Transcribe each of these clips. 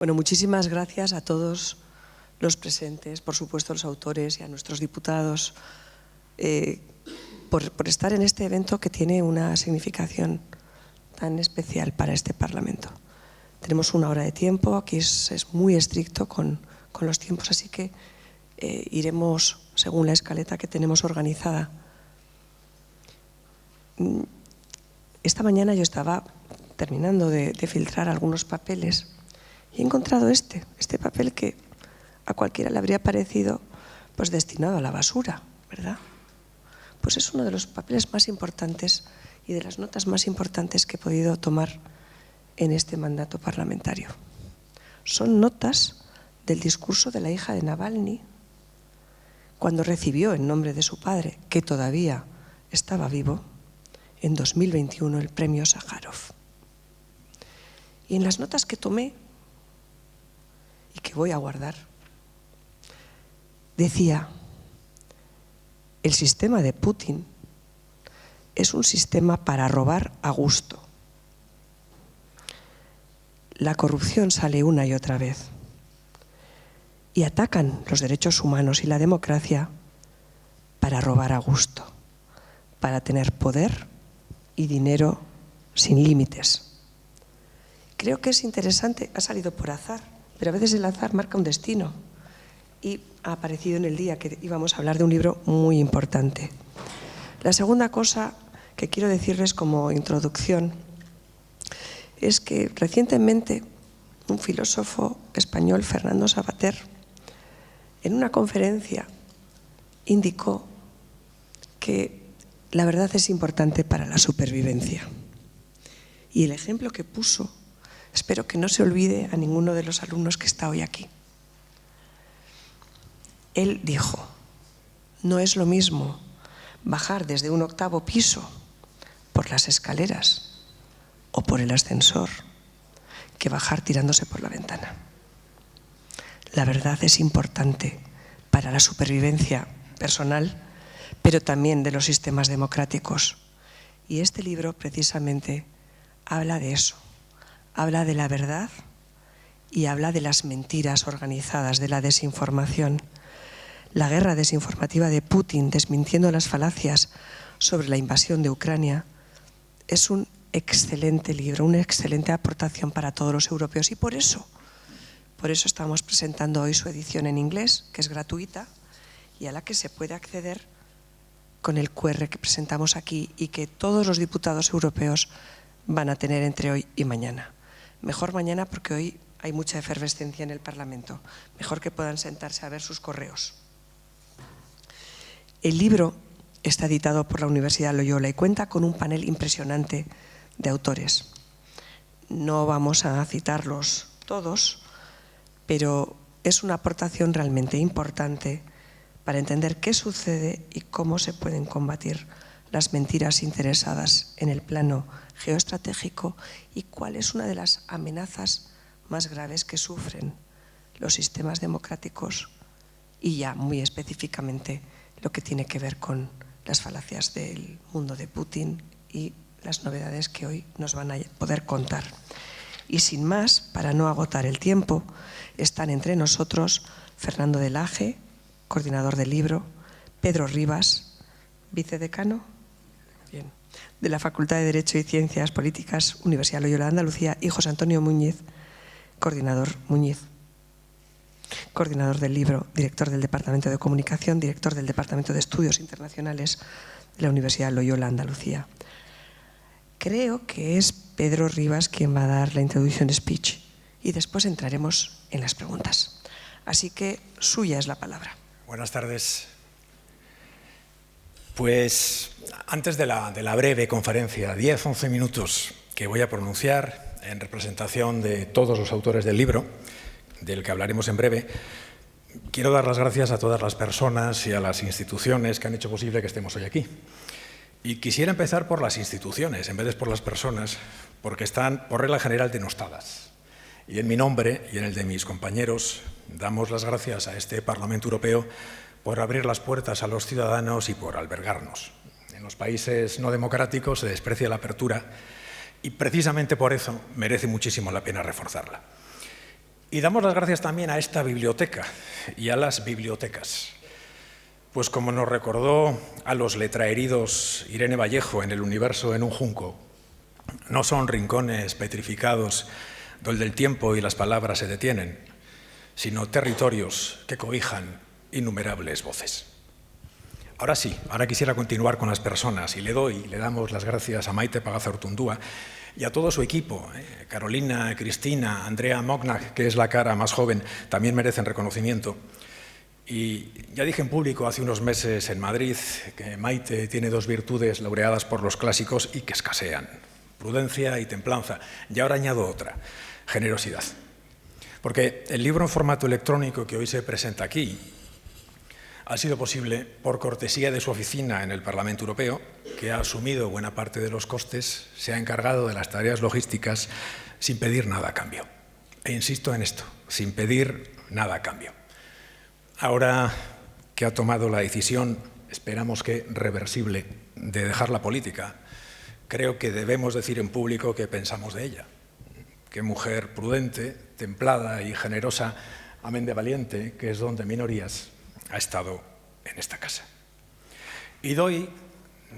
Bueno, muchísimas gracias a todos los presentes, por supuesto a los autores y a nuestros diputados, por estar en este evento que tiene una significación tan especial para este Parlamento. Tenemos 1 hora de tiempo, aquí es muy estricto con los tiempos, así que iremos según la escaleta que tenemos organizada. Esta mañana yo estaba terminando de filtrar algunos papeles y he encontrado este papel que a cualquiera le habría parecido pues destinado a la basura, ¿verdad? Pues es uno de los papeles más importantes y de las notas más importantes que he podido tomar en este mandato parlamentario. Son notas del discurso de la hija de Navalny cuando recibió en nombre de su padre, que todavía estaba vivo, en 2021 el premio Sájarov. Y en las notas que tomé y que voy a guardar, decía: el sistema de Putin es un sistema para robar a gusto. La corrupción sale una y otra vez y atacan los derechos humanos y la democracia para robar a gusto, para tener poder y dinero sin límites. Creo que es interesante, ha salido por azar, pero a veces el azar marca un destino y ha aparecido en el día que íbamos a hablar de un libro muy importante. La segunda cosa que quiero decirles como introducción es que recientemente un filósofo español, Fernando Savater, en una conferencia indicó que la verdad es importante para la supervivencia. Y el ejemplo que puso, espero que no se olvide a ninguno de los alumnos que está hoy aquí. Él dijo: no es lo mismo bajar desde un 8º piso por las escaleras o por el ascensor que bajar tirándose por la ventana. La verdad es importante para la supervivencia personal, pero también de los sistemas democráticos. Y este libro precisamente habla de eso, habla de la verdad y habla de las mentiras organizadas, de la desinformación. La guerra desinformativa de Putin, desmintiendo las falacias sobre la invasión de Ucrania, es un excelente libro, una excelente aportación para todos los europeos. Y por eso estamos presentando hoy su edición en inglés, que es gratuita y a la que se puede acceder con el QR que presentamos aquí y que todos los diputados europeos van a tener entre hoy y mañana. Mejor mañana porque hoy hay mucha efervescencia en el Parlamento. Mejor que puedan sentarse a ver sus correos. El libro está editado por la Universidad Loyola y cuenta con un panel impresionante de autores. No vamos a citarlos todos, pero es una aportación realmente importante para entender qué sucede y cómo se pueden combatir las mentiras interesadas en el plano geoestratégico y cuál es una de las amenazas más graves que sufren los sistemas democráticos y ya muy específicamente lo que tiene que ver con las falacias del mundo de Putin y las novedades que hoy nos van a poder contar. Y sin más, para no agotar el tiempo, están entre nosotros Fernando de Lage, coordinador del libro, Pedro Rivas, vicedecano de la Facultad de Derecho y Ciencias Políticas, Universidad Loyola de Andalucía, y José Antonio Muñiz, coordinador del libro, director del Departamento de Comunicación, director del Departamento de Estudios Internacionales de la Universidad Loyola Andalucía. Creo que es Pedro Rivas quien va a dar la introducción speech y después entraremos en las preguntas. Así que suya es la palabra. Buenas tardes. Pues antes de la breve conferencia, 10-11 minutos que voy a pronunciar en representación de todos los autores del libro, del que hablaremos en breve, quiero dar las gracias a todas las personas y a las instituciones que han hecho posible que estemos hoy aquí. Y quisiera empezar por las instituciones, en vez de por las personas, porque están, por regla general, denostadas. Y en mi nombre y en el de mis compañeros, damos las gracias a este Parlamento Europeo por abrir las puertas a los ciudadanos y por albergarnos. En los países no democráticos se desprecia la apertura y precisamente por eso merece muchísimo la pena reforzarla. Y damos las gracias también a esta biblioteca y a las bibliotecas. Pues como nos recordó a los letraheridos Irene Vallejo en El universo en un junco, no son rincones petrificados donde el tiempo y las palabras se detienen, sino territorios que cobijan innumerables voces. Ahora sí, ahora quisiera continuar con las personas y le damos las gracias a Maite Pagazaurtundúa y a todo su equipo. Carolina, Cristina, Andrea Mognac, que es la cara más joven, también merecen reconocimiento. Y ya dije en público hace unos meses en Madrid que Maite tiene dos virtudes laureadas por los clásicos y que escasean: prudencia y templanza. Y ahora añado otra: generosidad. Porque el libro en formato electrónico que hoy se presenta aquí ha sido posible por cortesía de su oficina en el Parlamento Europeo, que ha asumido buena parte de los costes, se ha encargado de las tareas logísticas sin pedir nada a cambio. E insisto en esto, sin pedir nada a cambio. Ahora que ha tomado la decisión, esperamos que reversible, de dejar la política, creo que debemos decir en público qué pensamos de ella. Qué mujer prudente, templada y generosa, amén de valiente, que es don de minorías, ha estado en esta casa. Y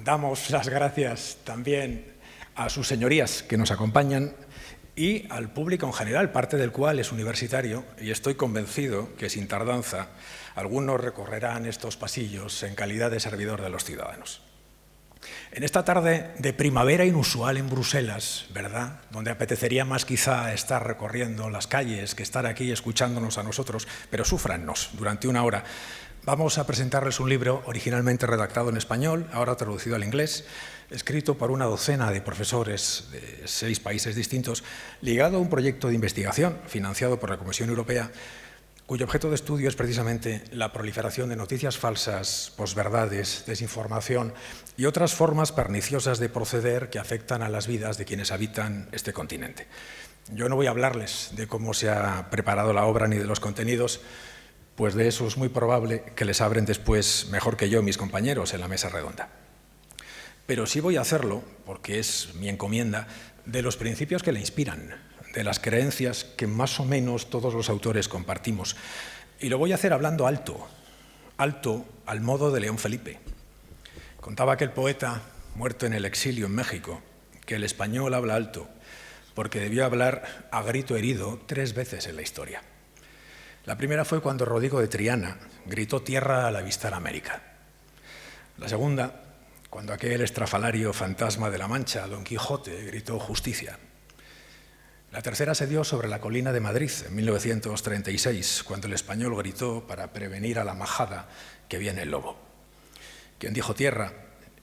damos las gracias también a sus señorías que nos acompañan y al público en general, parte del cual es universitario, y estoy convencido que sin tardanza algunos recorrerán estos pasillos en calidad de servidor de los ciudadanos. En esta tarde de primavera inusual en Bruselas, ¿verdad?, donde apetecería más quizá estar recorriendo las calles que estar aquí escuchándonos a nosotros, pero súfrannos durante una hora, vamos a presentarles un libro originalmente redactado en español, ahora traducido al inglés, escrito por una docena de profesores de 6 países distintos, ligado a un proyecto de investigación financiado por la Comisión Europea, cuyo objeto de estudio es precisamente la proliferación de noticias falsas, posverdades, desinformación y otras formas perniciosas de proceder que afectan a las vidas de quienes habitan este continente. Yo no voy a hablarles de cómo se ha preparado la obra ni de los contenidos, pues de eso es muy probable que les abren después mejor que yo mis compañeros en la mesa redonda. Pero sí voy a hacerlo, porque es mi encomienda, de los principios que le inspiran, de las creencias que más o menos todos los autores compartimos. Y lo voy a hacer hablando alto, alto al modo de León Felipe. Contaba aquel poeta, muerto en el exilio en México, que el español habla alto, porque debió hablar a grito herido 3 veces en la historia. La primera fue cuando Rodrigo de Triana gritó tierra al avistar América. La segunda, cuando aquel estrafalario fantasma de la Mancha, Don Quijote, gritó justicia. La tercera se dio sobre la colina de Madrid en 1936, cuando el español gritó para prevenir a la majada que viene el lobo. Quien dijo tierra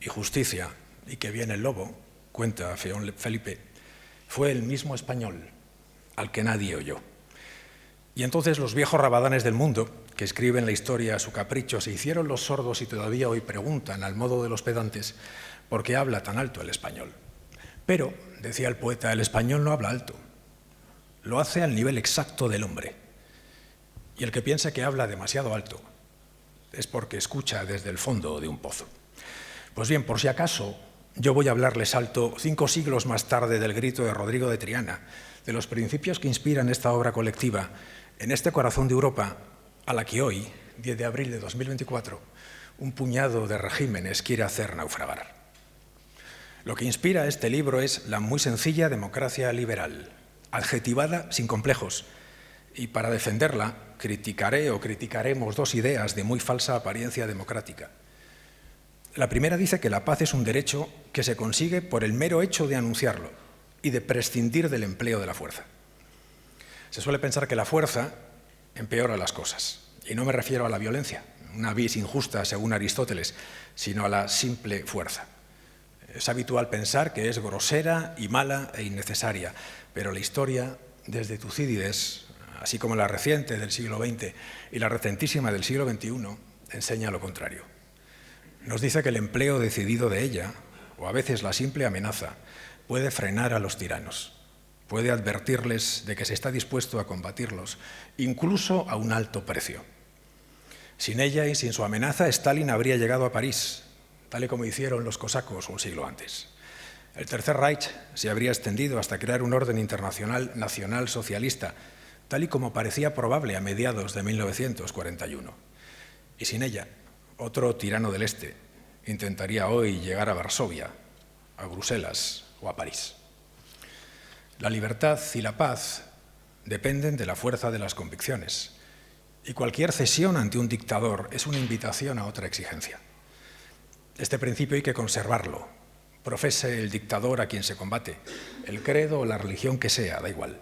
y justicia y que viene el lobo, cuenta León Felipe, fue el mismo español al que nadie oyó. Y entonces los viejos rabadanes del mundo, que escriben la historia a su capricho, se hicieron los sordos y todavía hoy preguntan, al modo de los pedantes, ¿por qué habla tan alto el español? Pero, decía el poeta, el español no habla alto, lo hace al nivel exacto del hombre. Y el que piensa que habla demasiado alto es porque escucha desde el fondo de un pozo. Pues bien, por si acaso, yo voy a hablarles alto 5 siglos más tarde del grito de Rodrigo de Triana, de los principios que inspiran esta obra colectiva en este corazón de Europa, a la que hoy, 10 de abril de 2024, un puñado de regímenes quiere hacer naufragar. Lo que inspira este libro es la muy sencilla democracia liberal, adjetivada sin complejos, y para defenderla criticaré o criticaremos 2 ideas de muy falsa apariencia democrática. La primera dice que la paz es un derecho que se consigue por el mero hecho de anunciarlo y de prescindir del empleo de la fuerza. Se suele pensar que la fuerza empeora las cosas, y no me refiero a la violencia, una vis injusta según Aristóteles, sino a la simple fuerza. Es habitual pensar que es grosera y mala e innecesaria, pero la historia, desde Tucídides, así como la reciente del siglo XX y la recentísima del siglo XXI, enseña lo contrario. Nos dice que el empleo decidido de ella, o a veces la simple amenaza, puede frenar a los tiranos, puede advertirles de que se está dispuesto a combatirlos, incluso a un alto precio. Sin ella y sin su amenaza, Stalin habría llegado a París, tal y como hicieron los cosacos un siglo antes. El Tercer Reich se habría extendido hasta crear un orden internacional nacional socialista, tal y como parecía probable a mediados de 1941. Y sin ella, otro tirano del Este intentaría hoy llegar a Varsovia, a Bruselas o a París. La libertad y la paz dependen de la fuerza de las convicciones, y cualquier cesión ante un dictador es una invitación a otra exigencia. Este principio hay que conservarlo, profese el dictador a quien se combate, el credo o la religión que sea, da igual.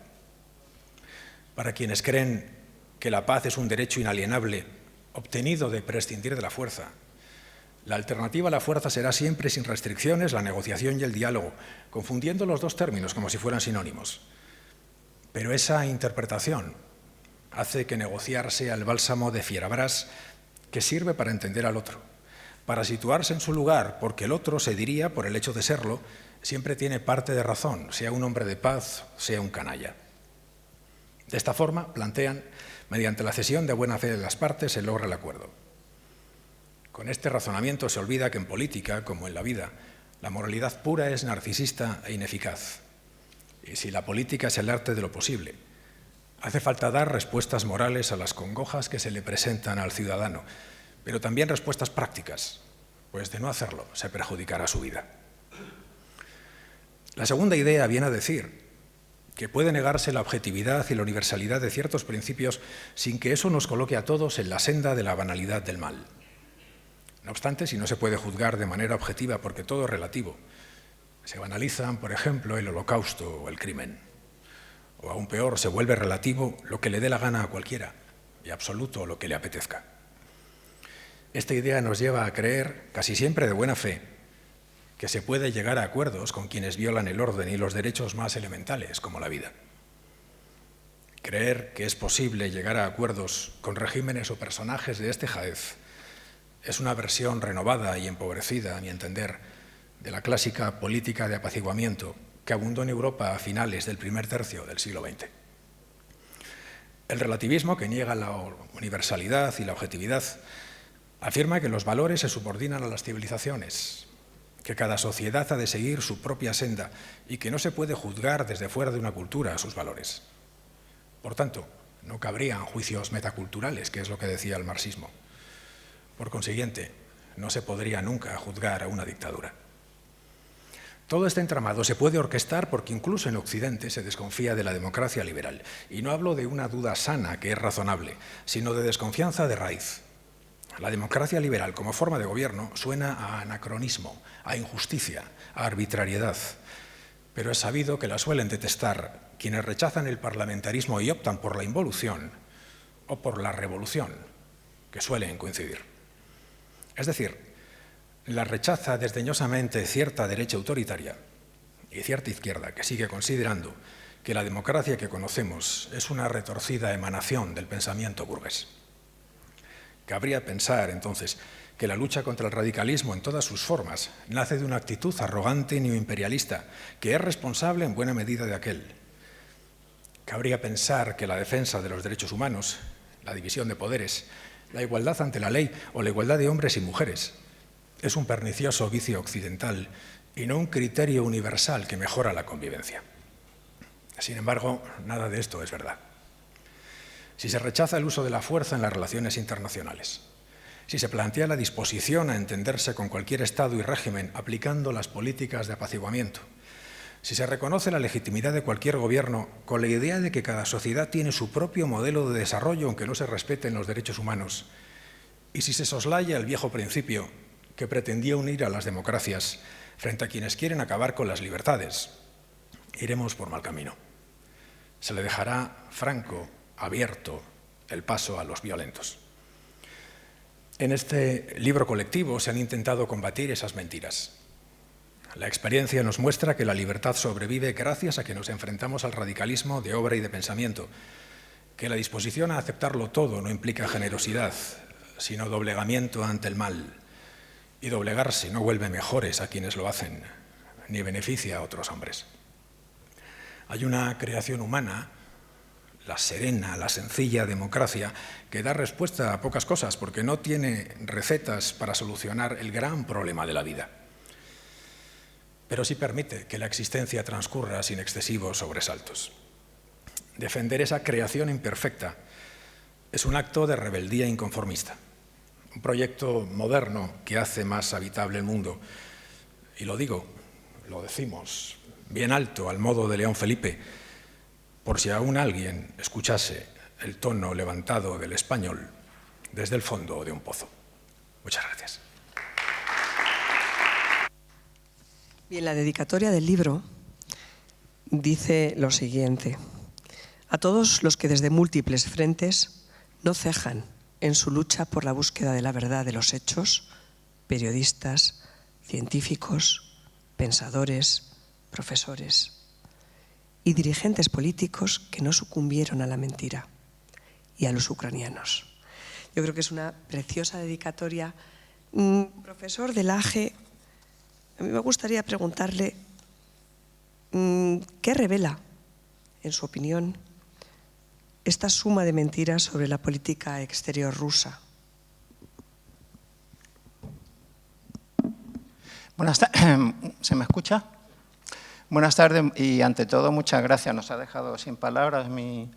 Para quienes creen que la paz es un derecho inalienable obtenido de prescindir de la fuerza, la alternativa a la fuerza será siempre sin restricciones la negociación y el diálogo, confundiendo los dos términos como si fueran sinónimos. Pero esa interpretación hace que negociar sea el bálsamo de fierabrás que sirve para entender al otro, para situarse en su lugar, porque el otro, se diría, por el hecho de serlo, siempre tiene parte de razón, sea un hombre de paz, sea un canalla. De esta forma, plantean, mediante la cesión de buena fe de las partes se logra el acuerdo. Con este razonamiento se olvida que en política, como en la vida, la moralidad pura es narcisista e ineficaz. Y si la política es el arte de lo posible, hace falta dar respuestas morales a las congojas que se le presentan al ciudadano, pero también respuestas prácticas, pues de no hacerlo se perjudicará su vida. La segunda idea viene a decir que puede negarse la objetividad y la universalidad de ciertos principios sin que eso nos coloque a todos en la senda de la banalidad del mal. No obstante, si no se puede juzgar de manera objetiva porque todo es relativo, se banalizan, por ejemplo, el holocausto o el crimen. O aún peor, se vuelve relativo lo que le dé la gana a cualquiera y absoluto lo que le apetezca. Esta idea nos lleva a creer, casi siempre de buena fe, que se puede llegar a acuerdos con quienes violan el orden y los derechos más elementales, como la vida. Creer que es posible llegar a acuerdos con regímenes o personajes de este jaez es una versión renovada y empobrecida, a mi entender, de la clásica política de apaciguamiento que abundó en Europa a finales del primer tercio del siglo XX. El relativismo, que niega la universalidad y la objetividad, afirma que los valores se subordinan a las civilizaciones, que cada sociedad ha de seguir su propia senda y que no se puede juzgar desde fuera de una cultura a sus valores. Por tanto, no cabrían juicios metaculturales, que es lo que decía el marxismo. Por consiguiente, no se podría nunca juzgar a una dictadura. Todo este entramado se puede orquestar porque incluso en Occidente se desconfía de la democracia liberal. Y no hablo de una duda sana, que es razonable, sino de desconfianza de raíz. La democracia liberal como forma de gobierno suena a anacronismo, a injusticia, a arbitrariedad. Pero es sabido que la suelen detestar quienes rechazan el parlamentarismo y optan por la involución o por la revolución, que suelen coincidir. Es decir, la rechaza desdeñosamente cierta derecha autoritaria y cierta izquierda que sigue considerando que la democracia que conocemos es una retorcida emanación del pensamiento burgués. Cabría pensar, entonces, que la lucha contra el radicalismo en todas sus formas nace de una actitud arrogante y neoimperialista que es responsable en buena medida de aquel. Cabría pensar que la defensa de los derechos humanos, la división de poderes, la igualdad ante la ley o la igualdad de hombres y mujeres es un pernicioso vicio occidental y no un criterio universal que mejora la convivencia. Sin embargo, nada de esto es verdad. Si se rechaza el uso de la fuerza en las relaciones internacionales, si se plantea la disposición a entenderse con cualquier Estado y régimen aplicando las políticas de apaciguamiento, si se reconoce la legitimidad de cualquier gobierno con la idea de que cada sociedad tiene su propio modelo de desarrollo aunque no se respeten los derechos humanos, y si se soslaya el viejo principio que pretendía unir a las democracias frente a quienes quieren acabar con las libertades, iremos por mal camino. Se le dejará franco, abierto, el paso a los violentos. En este libro colectivo se han intentado combatir esas mentiras. La experiencia nos muestra que la libertad sobrevive gracias a que nos enfrentamos al radicalismo de obra y de pensamiento, que la disposición a aceptarlo todo no implica generosidad, sino doblegamiento ante el mal, y doblegarse no vuelve mejores a quienes lo hacen, ni beneficia a otros hombres. Hay una creación humana, la serena, la sencilla democracia, que da respuesta a pocas cosas porque no tiene recetas para solucionar el gran problema de la vida. Pero sí permite que la existencia transcurra sin excesivos sobresaltos. defender esa creación imperfecta, es un acto de rebeldía inconformista, un proyecto moderno que hace más habitable el mundo. Y lo decimos bien alto al modo de León Felipe, por si aún alguien escuchase el tono levantado del español desde el fondo de un pozo. Muchas gracias. Bien, la dedicatoria del libro dice lo siguiente: a todos los que desde múltiples frentes no cejan en su lucha por la búsqueda de la verdad de los hechos, periodistas, científicos, pensadores, profesores y dirigentes políticos que no sucumbieron a la mentira, y a los ucranianos. Yo creo que es una preciosa dedicatoria. Profesor de Lage, a mí me gustaría preguntarle ¿qué revela, en su opinión, esta suma de mentiras sobre la política exterior rusa? Buenas tardes. ¿Se me escucha? Buenas tardes y ante todo muchas gracias. Nos ha dejado sin palabras mi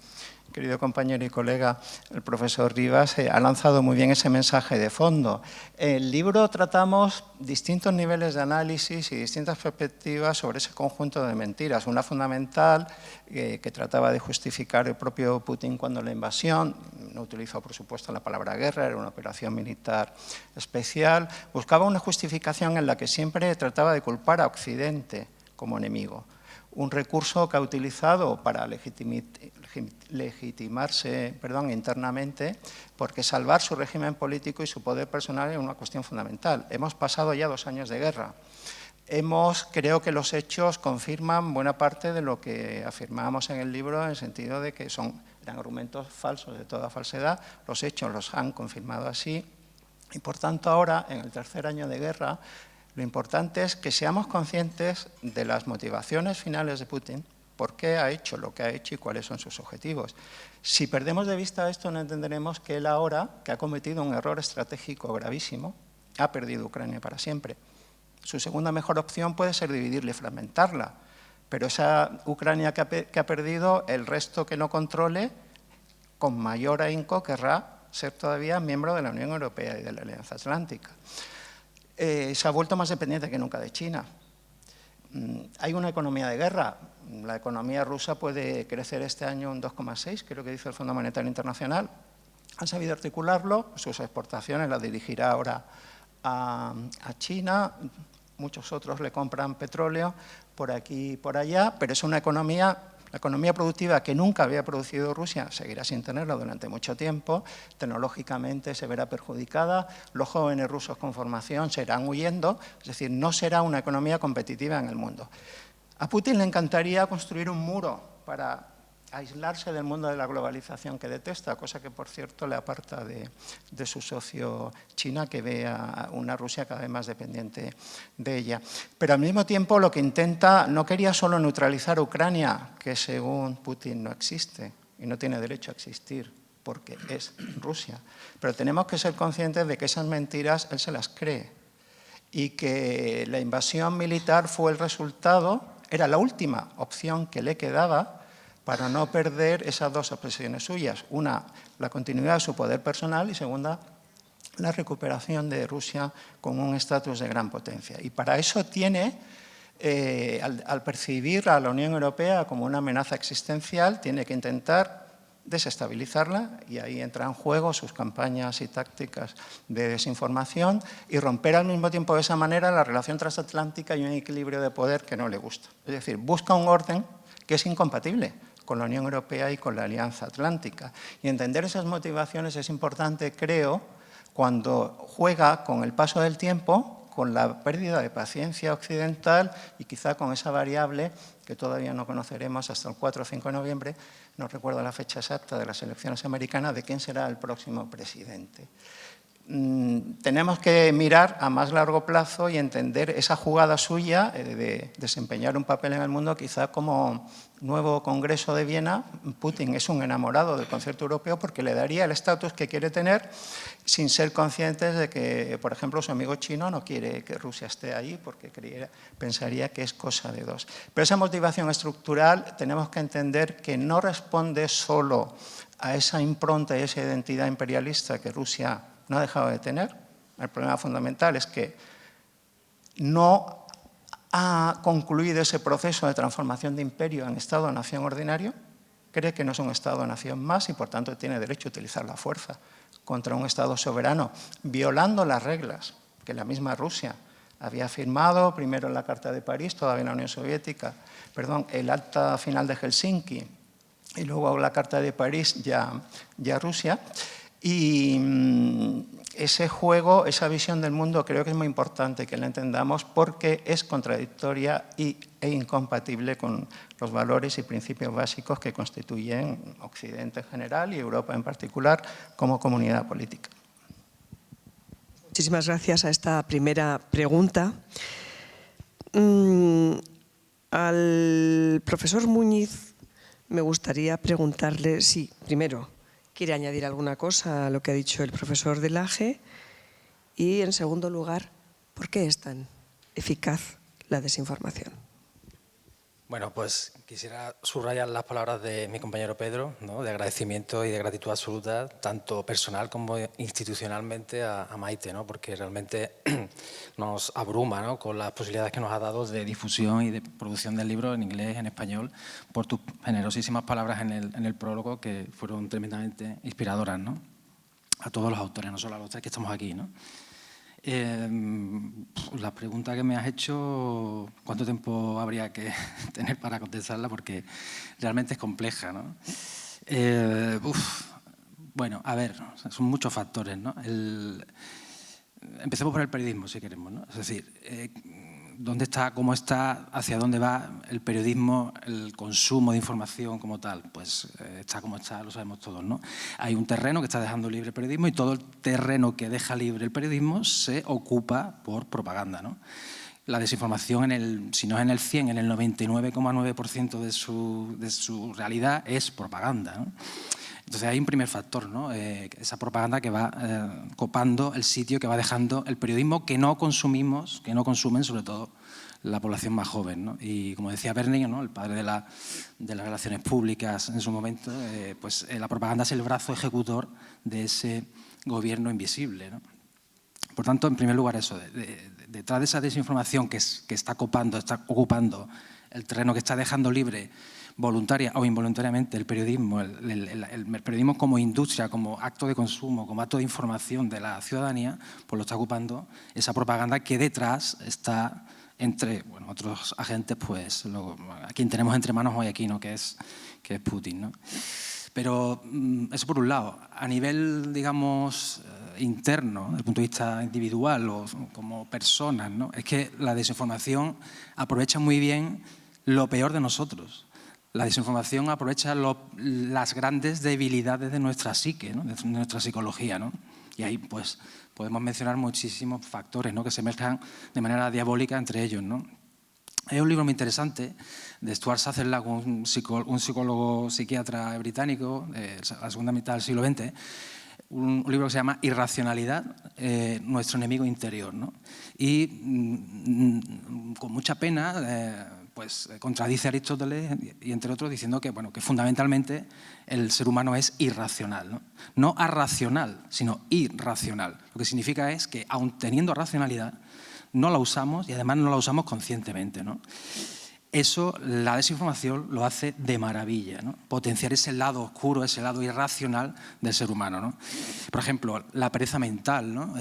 querido compañero y colega, el profesor Rivas, ha lanzado muy bien ese mensaje de fondo. En el libro tratamos distintos niveles de análisis y distintas perspectivas sobre ese conjunto de mentiras. Una fundamental que trataba de justificar el propio Putin cuando la invasión, no utilizó por supuesto la palabra guerra, era una operación militar especial, buscaba una justificación en la que siempre trataba de culpar a Occidente como enemigo. Un recurso que ha utilizado para legitimarse internamente, porque salvar su régimen político y su poder personal es una cuestión fundamental. Hemos pasado ya 2 años de guerra. Creo que los hechos confirman buena parte de lo que afirmábamos en el libro, en el sentido de que eran argumentos falsos de toda falsedad. Los hechos los han confirmado así. Y por tanto ahora, en el 3er año de guerra, lo importante es que seamos conscientes de las motivaciones finales de Putin, por qué ha hecho lo que ha hecho y cuáles son sus objetivos. Si perdemos de vista esto, no entenderemos que él ahora, que ha cometido un error estratégico gravísimo, ha perdido Ucrania para siempre. Su segunda mejor opción puede ser dividirla y fragmentarla, pero esa Ucrania que ha perdido, el resto que no controle, con mayor ahínco querrá ser todavía miembro de la Unión Europea y de la Alianza Atlántica. Se ha vuelto más dependiente que nunca de China. Hay una economía de guerra. La economía rusa puede crecer este año un 2,6, creo que dice el Fondo Monetario Internacional. Han sabido articularlo, sus exportaciones las dirigirá ahora a China. Muchos otros le compran petróleo por aquí y por allá, pero es una economía... La economía productiva que nunca había producido Rusia seguirá sin tenerla durante mucho tiempo, tecnológicamente se verá perjudicada, los jóvenes rusos con formación se irán huyendo, es decir, no será una economía competitiva en el mundo. A Putin le encantaría construir un muro para aislarse del mundo de la globalización que detesta, cosa que, por cierto, le aparta de su socio China, que ve a una Rusia cada vez más dependiente de ella. Pero al mismo tiempo lo que intenta, no quería solo neutralizar a Ucrania, que según Putin no existe y no tiene derecho a existir porque es Rusia, pero tenemos que ser conscientes de que esas mentiras él se las cree y que la invasión militar fue el resultado, era la última opción que le quedaba para no perder esas 2 obsesiones suyas. Una, la continuidad de su poder personal y segunda, la recuperación de Rusia con un estatus de gran potencia. Y para eso tiene, al percibir a la Unión Europea como una amenaza existencial, tiene que intentar desestabilizarla y ahí entran en juego sus campañas y tácticas de desinformación y romper al mismo tiempo de esa manera la relación transatlántica y un equilibrio de poder que no le gusta. Es decir, busca un orden que es incompatible con la Unión Europea y con la Alianza Atlántica. Y entender esas motivaciones es importante, creo, cuando juega con el paso del tiempo, con la pérdida de paciencia occidental y quizá con esa variable que todavía no conoceremos hasta el 4 o 5 de noviembre, no recuerdo la fecha exacta de las elecciones americanas, de quién será el próximo presidente. tenemos que mirar a más largo plazo y entender esa jugada suya de desempeñar un papel en el mundo, quizá como nuevo Congreso de Viena. Putin es un enamorado del concierto europeo porque le daría el estatus que quiere tener, sin ser conscientes de que, por ejemplo, su amigo chino no quiere que Rusia esté ahí porque pensaría que es cosa de dos. Pero esa motivación estructural tenemos que entender que no responde solo a esa impronta y esa identidad imperialista que Rusia no ha dejado de tener. El problema fundamental es que no ha concluido ese proceso de transformación de imperio en Estado-nación ordinario, cree que no es un Estado-nación más y por tanto tiene derecho a utilizar la fuerza contra un Estado soberano, violando las reglas que la misma Rusia había firmado, primero en la Carta de París, todavía en la Unión Soviética, el Acta Final de Helsinki y luego la Carta de París ya Rusia. Y ese juego, esa visión del mundo, creo que es muy importante que la entendamos porque es contradictoria e incompatible con los valores y principios básicos que constituyen Occidente en general y Europa en particular como comunidad política. Muchísimas gracias a esta primera pregunta. Al profesor Muñiz me gustaría preguntarle si, primero, ¿quiere añadir alguna cosa a lo que ha dicho el profesor de Lage? Y, en segundo lugar, ¿por qué es tan eficaz la desinformación? Bueno, pues quisiera subrayar las palabras de mi compañero Pedro, ¿no?, de agradecimiento y de gratitud absoluta, tanto personal como institucionalmente, a Maite, ¿no?, porque realmente nos abruma, ¿no?, con las posibilidades que nos ha dado de difusión y de producción del libro en inglés, en español, por tus generosísimas palabras en el prólogo, que fueron tremendamente inspiradoras, ¿no?, a todos los autores, no solo a los tres que estamos aquí, ¿no? La pregunta que me has hecho, ¿cuánto tiempo habría que tener para contestarla? Porque realmente es compleja, ¿no? Bueno, a ver, son muchos factores, ¿no? Empecemos por el periodismo, si queremos, ¿no? Es decir, ¿dónde está, cómo está, hacia dónde va el periodismo, el consumo de información como tal? Pues está como está, lo sabemos todos, ¿no? Hay un terreno que está dejando libre el periodismo y todo el terreno que deja libre el periodismo se ocupa por propaganda, ¿no? La desinformación, si no es en el 100, en el 99,9% de su realidad es propaganda, ¿no? Entonces hay un primer factor, ¿no? Esa propaganda que va copando el sitio que va dejando el periodismo que no consumimos, que no consumen sobre todo la población más joven, ¿no? Y como decía Berning, ¿no?, el padre de las relaciones públicas en su momento, pues la propaganda es el brazo ejecutor de ese gobierno invisible, ¿no? Por tanto, en primer lugar eso, detrás de esa desinformación que está ocupando el terreno, que está dejando libre voluntaria o involuntariamente el periodismo, el periodismo como industria, como acto de consumo, como acto de información de la ciudadanía, pues lo está ocupando esa propaganda que detrás está entre otros agentes, pues a quien tenemos entre manos hoy aquí, ¿no?, que es Putin, ¿no? Pero eso por un lado. A nivel, digamos, interno, desde el punto de vista individual o como personas, ¿no?, es que la desinformación aprovecha muy bien lo peor de nosotros. La desinformación aprovecha las grandes debilidades de nuestra psique, ¿no?, de nuestra psicología, ¿no? Y ahí pues podemos mencionar muchísimos factores, ¿no?, que se mezclan de manera diabólica entre ellos, ¿no? Hay un libro muy interesante de Stuart Sutherland, un psicólogo psiquiatra británico de la segunda mitad del siglo XX, un libro que se llama Irracionalidad, nuestro enemigo interior, ¿no? Y con mucha pena pues contradice a Aristóteles y entre otros diciendo que, que fundamentalmente el ser humano es irracional, ¿no? No arracional, sino irracional. Lo que significa es que, aun teniendo racionalidad, no la usamos y además no la usamos conscientemente, ¿no? Eso, la desinformación lo hace de maravilla, ¿no? Potenciar ese lado oscuro, ese lado irracional del ser humano, ¿no? Por ejemplo, la pereza mental, ¿no?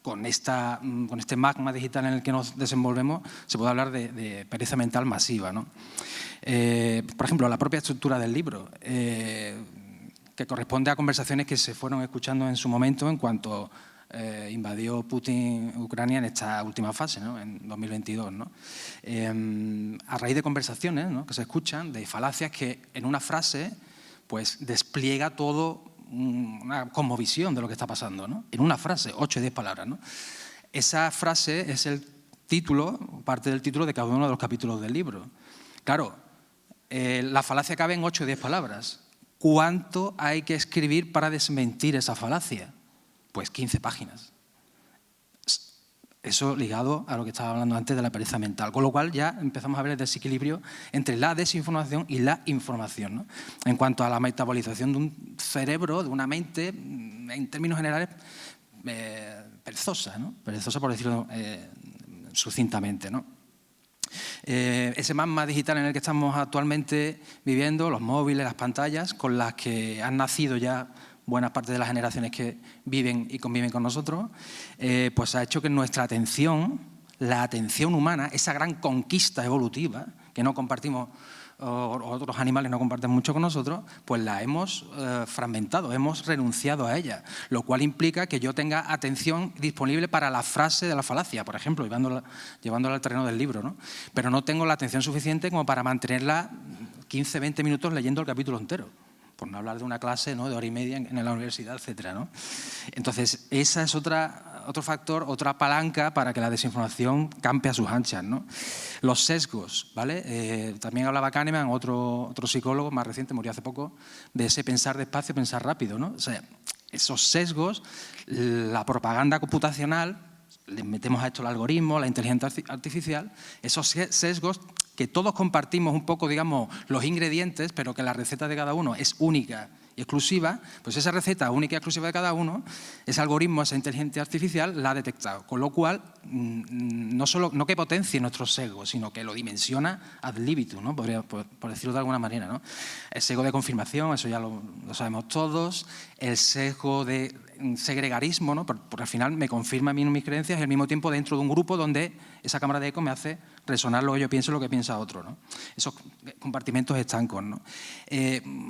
Con este magma digital en el que nos desenvolvemos se puede hablar de pereza mental masiva, ¿no? Por ejemplo, la propia estructura del libro, que corresponde a conversaciones que se fueron escuchando en su momento en cuanto invadió Putin Ucrania en esta última fase, ¿no?, en 2022, ¿no? A raíz de conversaciones, ¿no?, que se escuchan, de falacias que en una frase pues despliega todo una cosmovisión de lo que está pasando, ¿no? En una frase, 8 o 10 palabras, ¿no? Esa frase es el título, parte del título de cada uno de los capítulos del libro. Claro, la falacia cabe en 8 o 10 palabras. ¿Cuánto hay que escribir para desmentir esa falacia? Pues 15 páginas. Eso ligado a lo que estaba hablando antes de la pereza mental. Con lo cual ya empezamos a ver el desequilibrio entre la desinformación y la información, ¿no? En cuanto a la metabolización de un cerebro, de una mente, en términos generales, perezosa, ¿no? Perezosa, por decirlo sucintamente, ¿no? Ese magma digital en el que estamos actualmente viviendo, los móviles, las pantallas, con las que han nacido ya buena parte de las generaciones que viven y conviven con nosotros, pues ha hecho que nuestra atención, la atención humana, esa gran conquista evolutiva que no compartimos, o otros animales no comparten mucho con nosotros, pues la hemos fragmentado, hemos renunciado a ella, lo cual implica que yo tenga atención disponible para la frase de la falacia, por ejemplo, llevándola al terreno del libro, ¿no? Pero no tengo la atención suficiente como para mantenerla 15, 20 minutos leyendo el capítulo entero, por no hablar de una clase, ¿no?, de hora y media en la universidad, etcétera, ¿no? Entonces, esa es otro factor, otra palanca para que la desinformación campe a sus anchas, ¿no? Los sesgos, ¿vale? También hablaba Kahneman, otro psicólogo más reciente, murió hace poco, de ese pensar despacio, pensar rápido, ¿no? O sea, esos sesgos, la propaganda computacional, le metemos a esto el algoritmo, la inteligencia artificial, esos sesgos que todos compartimos un poco, digamos, los ingredientes, pero que la receta de cada uno es única y exclusiva, pues esa receta única y exclusiva de cada uno, ese algoritmo, esa inteligencia artificial la ha detectado. Con lo cual, no que potencie nuestro sesgo, sino que lo dimensiona ad libitum, ¿no? Por decirlo de alguna manera, ¿no? El sesgo de confirmación, eso ya lo sabemos todos. El sesgo de segregarismo, ¿no? Porque al final me confirma a mí mis creencias y al mismo tiempo dentro de un grupo donde esa cámara de eco me hace resonar lo que yo pienso y lo que piensa otro, ¿no? Esos compartimentos estancos, ¿no?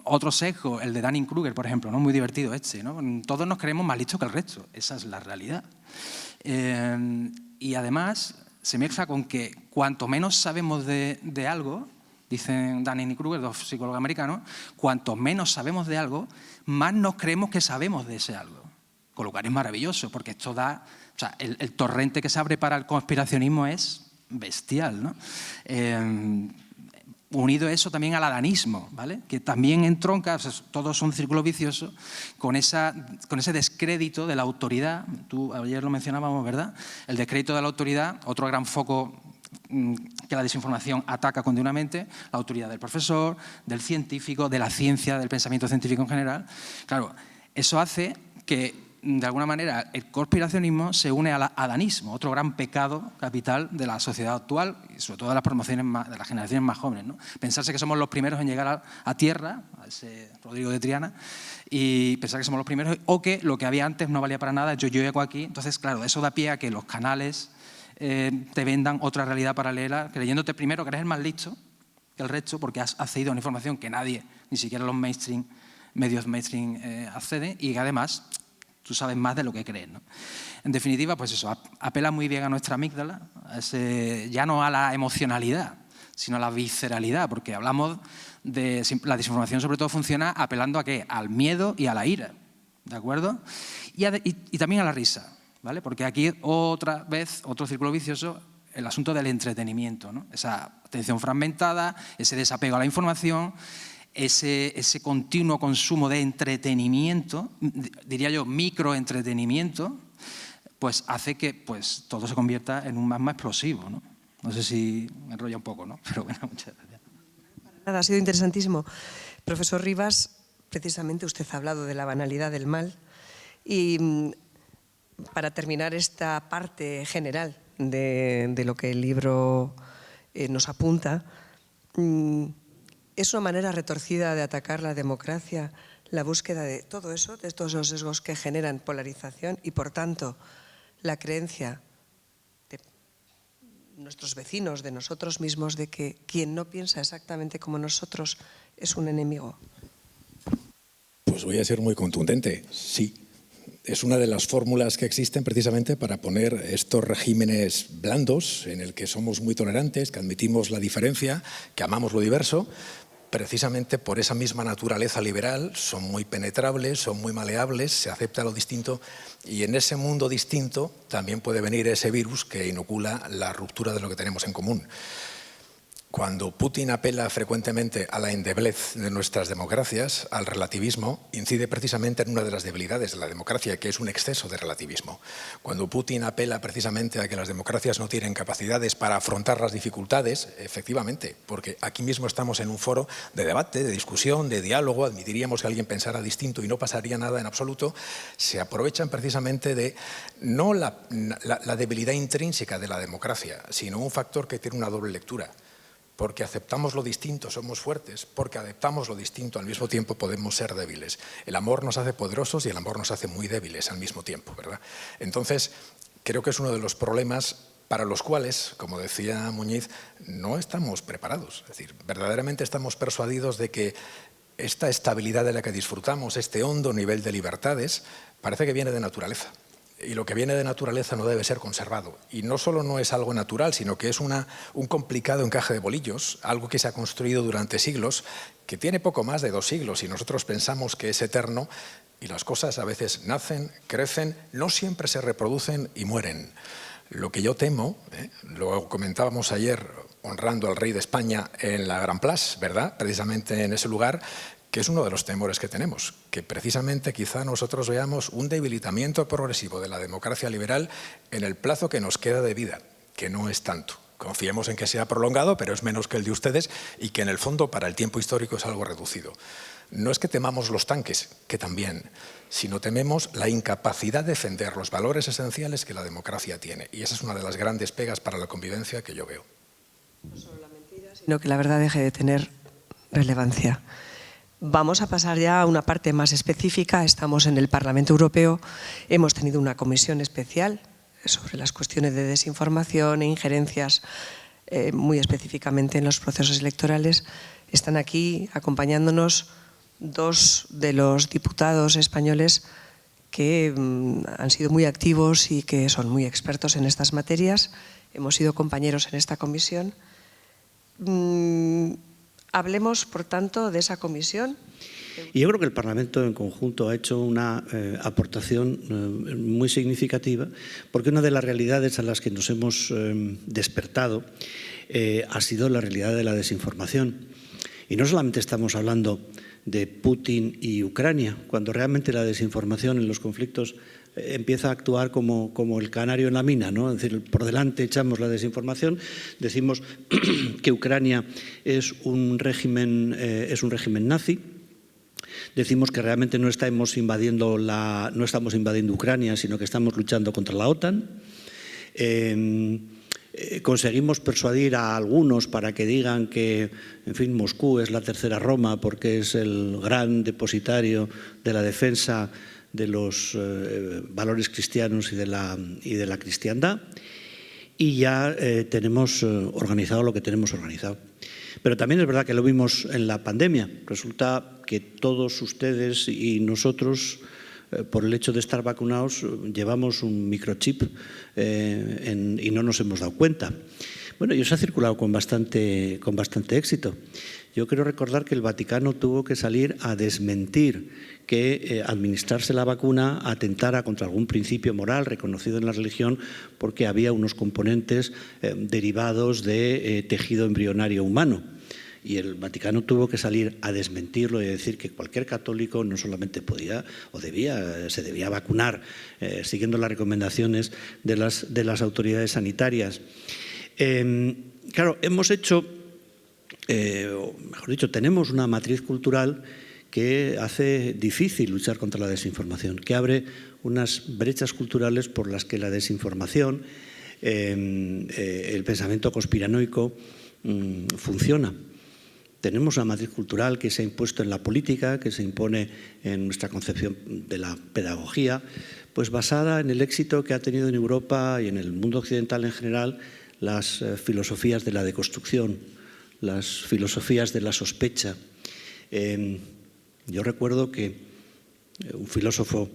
Otro sesgo, el de Dunning-Kruger, por ejemplo, ¿no? Muy divertido ¿no? Todos nos creemos más listos que el resto, esa es la realidad. Y además se mezcla con que cuanto menos sabemos de algo, dicen Dunning y Kruger, dos psicólogos americanos, cuanto menos sabemos de algo, más nos creemos que sabemos de ese algo. Con lo cual es maravilloso, porque esto da... O sea, el torrente que se abre para el conspiracionismo es bestial, ¿no? Unido eso también al adanismo, ¿vale? Que también entronca, o sea, todo es un círculo vicioso, con ese descrédito de la autoridad. Tú ayer lo mencionábamos, ¿verdad? El descrédito de la autoridad, otro gran foco que la desinformación ataca continuamente, la autoridad del profesor, del científico, de la ciencia, del pensamiento científico en general. Claro, eso hace que, de alguna manera, el conspiracionismo se une al adanismo, otro gran pecado capital de la sociedad actual y sobre todo de las promociones de las generaciones más jóvenes, ¿no? Pensarse que somos los primeros en llegar a tierra, a ese Rodrigo de Triana, y pensar que somos los primeros, o que lo que había antes no valía para nada, yo llego aquí. Entonces, claro, eso da pie a que los canales te vendan otra realidad paralela, creyéndote primero que eres el más listo que el resto, porque has accedido a una información que nadie, ni siquiera los medios mainstream acceden, y que además tú sabes más de lo que crees, ¿no? En definitiva, pues eso, apela muy bien a nuestra amígdala, ya no a la emocionalidad, sino a la visceralidad, porque hablamos de... La desinformación sobre todo funciona apelando ¿a qué? Al miedo y a la ira, ¿de acuerdo? Y también a la risa, ¿vale? Porque aquí otra vez, otro círculo vicioso, el asunto del entretenimiento, ¿no? Esa atención fragmentada, ese desapego a la información, ese continuo consumo de entretenimiento, diría yo microentretenimiento, pues hace que pues, todo se convierta en un magma explosivo, ¿no? No sé si me enrolla un poco, ¿no? Pero bueno, muchas gracias. Nada, ha sido interesantísimo. Profesor Rivas, precisamente usted ha hablado de la banalidad del mal y para terminar esta parte general de lo que el libro nos apunta, es una manera retorcida de atacar la democracia, la búsqueda de todo eso, de todos los sesgos que generan polarización y, por tanto, la creencia de nuestros vecinos, de nosotros mismos, de que quien no piensa exactamente como nosotros es un enemigo. Pues voy a ser muy contundente, sí. Es una de las fórmulas que existen precisamente para poner estos regímenes blandos en el que somos muy tolerantes, que admitimos la diferencia, que amamos lo diverso, precisamente por esa misma naturaleza liberal, son muy penetrables, son muy maleables, se acepta lo distinto y en ese mundo distinto también puede venir ese virus que inocula la ruptura de lo que tenemos en común. Cuando Putin apela frecuentemente a la endeblez de nuestras democracias, al relativismo, incide precisamente en una de las debilidades de la democracia, que es un exceso de relativismo. Cuando Putin apela precisamente a que las democracias no tienen capacidades para afrontar las dificultades, efectivamente, porque aquí mismo estamos en un foro de debate, de discusión, de diálogo, admitiríamos que alguien pensara distinto y no pasaría nada en absoluto, se aprovechan precisamente de no la debilidad intrínseca de la democracia, sino un factor que tiene una doble lectura. Porque aceptamos lo distinto, somos fuertes, porque aceptamos lo distinto, al mismo tiempo podemos ser débiles. El amor nos hace poderosos y el amor nos hace muy débiles al mismo tiempo, ¿verdad? Entonces, creo que es uno de los problemas para los cuales, como decía Muñiz, no estamos preparados. Es decir, verdaderamente estamos persuadidos de que esta estabilidad de la que disfrutamos, este hondo nivel de libertades, parece que viene de naturaleza. Y lo que viene de naturaleza no debe ser conservado. Y no solo no es algo natural, sino que es un complicado encaje de bolillos, algo que se ha construido durante siglos, que tiene poco más de 2 siglos y nosotros pensamos que es eterno y las cosas a veces nacen, crecen, no siempre se reproducen y mueren. Lo que yo temo, lo comentábamos ayer honrando al rey de España en la Gran Place, ¿verdad? Precisamente en ese lugar, que es uno de los temores que tenemos, que precisamente quizá nosotros veamos un debilitamiento progresivo de la democracia liberal en el plazo que nos queda de vida, que no es tanto. Confiemos en que sea prolongado, pero es menos que el de ustedes y que en el fondo para el tiempo histórico es algo reducido. No es que temamos los tanques, que también, sino tememos la incapacidad de defender los valores esenciales que la democracia tiene. Y esa es una de las grandes pegas para la convivencia que yo veo. No solo la mentira, sino que la verdad deje de tener relevancia. Vamos a pasar ya a una parte más específica. Estamos en el Parlamento Europeo, hemos tenido una comisión especial sobre las cuestiones de desinformación e injerencias muy específicamente en los procesos electorales. Están aquí acompañándonos 2 de los diputados españoles que han sido muy activos y que son muy expertos en estas materias. Hemos sido compañeros en esta comisión. Hablemos, por tanto, de esa comisión. Y yo creo que el Parlamento en conjunto ha hecho una aportación muy significativa, porque una de las realidades a las que nos hemos despertado ha sido la realidad de la desinformación. Y no solamente estamos hablando de Putin y Ucrania, cuando realmente la desinformación en los conflictos empieza a actuar como el canario en la mina, ¿no? Es decir, por delante echamos la desinformación, decimos que Ucrania es un régimen nazi, decimos que realmente no estamos invadiendo Ucrania, sino que estamos luchando contra la OTAN. Conseguimos persuadir a algunos para que digan que, en fin, Moscú es la tercera Roma porque es el gran depositario de la defensa de los valores cristianos y de la cristiandad, y ya tenemos organizado lo que tenemos organizado. Pero también es verdad que lo vimos en la pandemia. Resulta que todos ustedes y nosotros, por el hecho de estar vacunados, llevamos un microchip y no nos hemos dado cuenta. Bueno, y eso ha circulado con bastante éxito. Yo quiero recordar que el Vaticano tuvo que salir a desmentir que administrarse la vacuna atentara contra algún principio moral reconocido en la religión, porque había unos componentes derivados de tejido embrionario humano. Y el Vaticano tuvo que salir a desmentirlo y decir que cualquier católico no solamente podía o se debía vacunar siguiendo las recomendaciones de las autoridades sanitarias. Claro, hemos hecho, mejor dicho, tenemos una matriz cultural que hace difícil luchar contra la desinformación, que abre unas brechas culturales por las que la desinformación, el pensamiento conspiranoico funciona. Tenemos una matriz cultural que se ha impuesto en la política, que se impone en nuestra concepción de la pedagogía, pues basada en el éxito que ha tenido en Europa y en el mundo occidental en general las filosofías de la deconstrucción, las filosofías de la sospecha. Yo recuerdo que un filósofo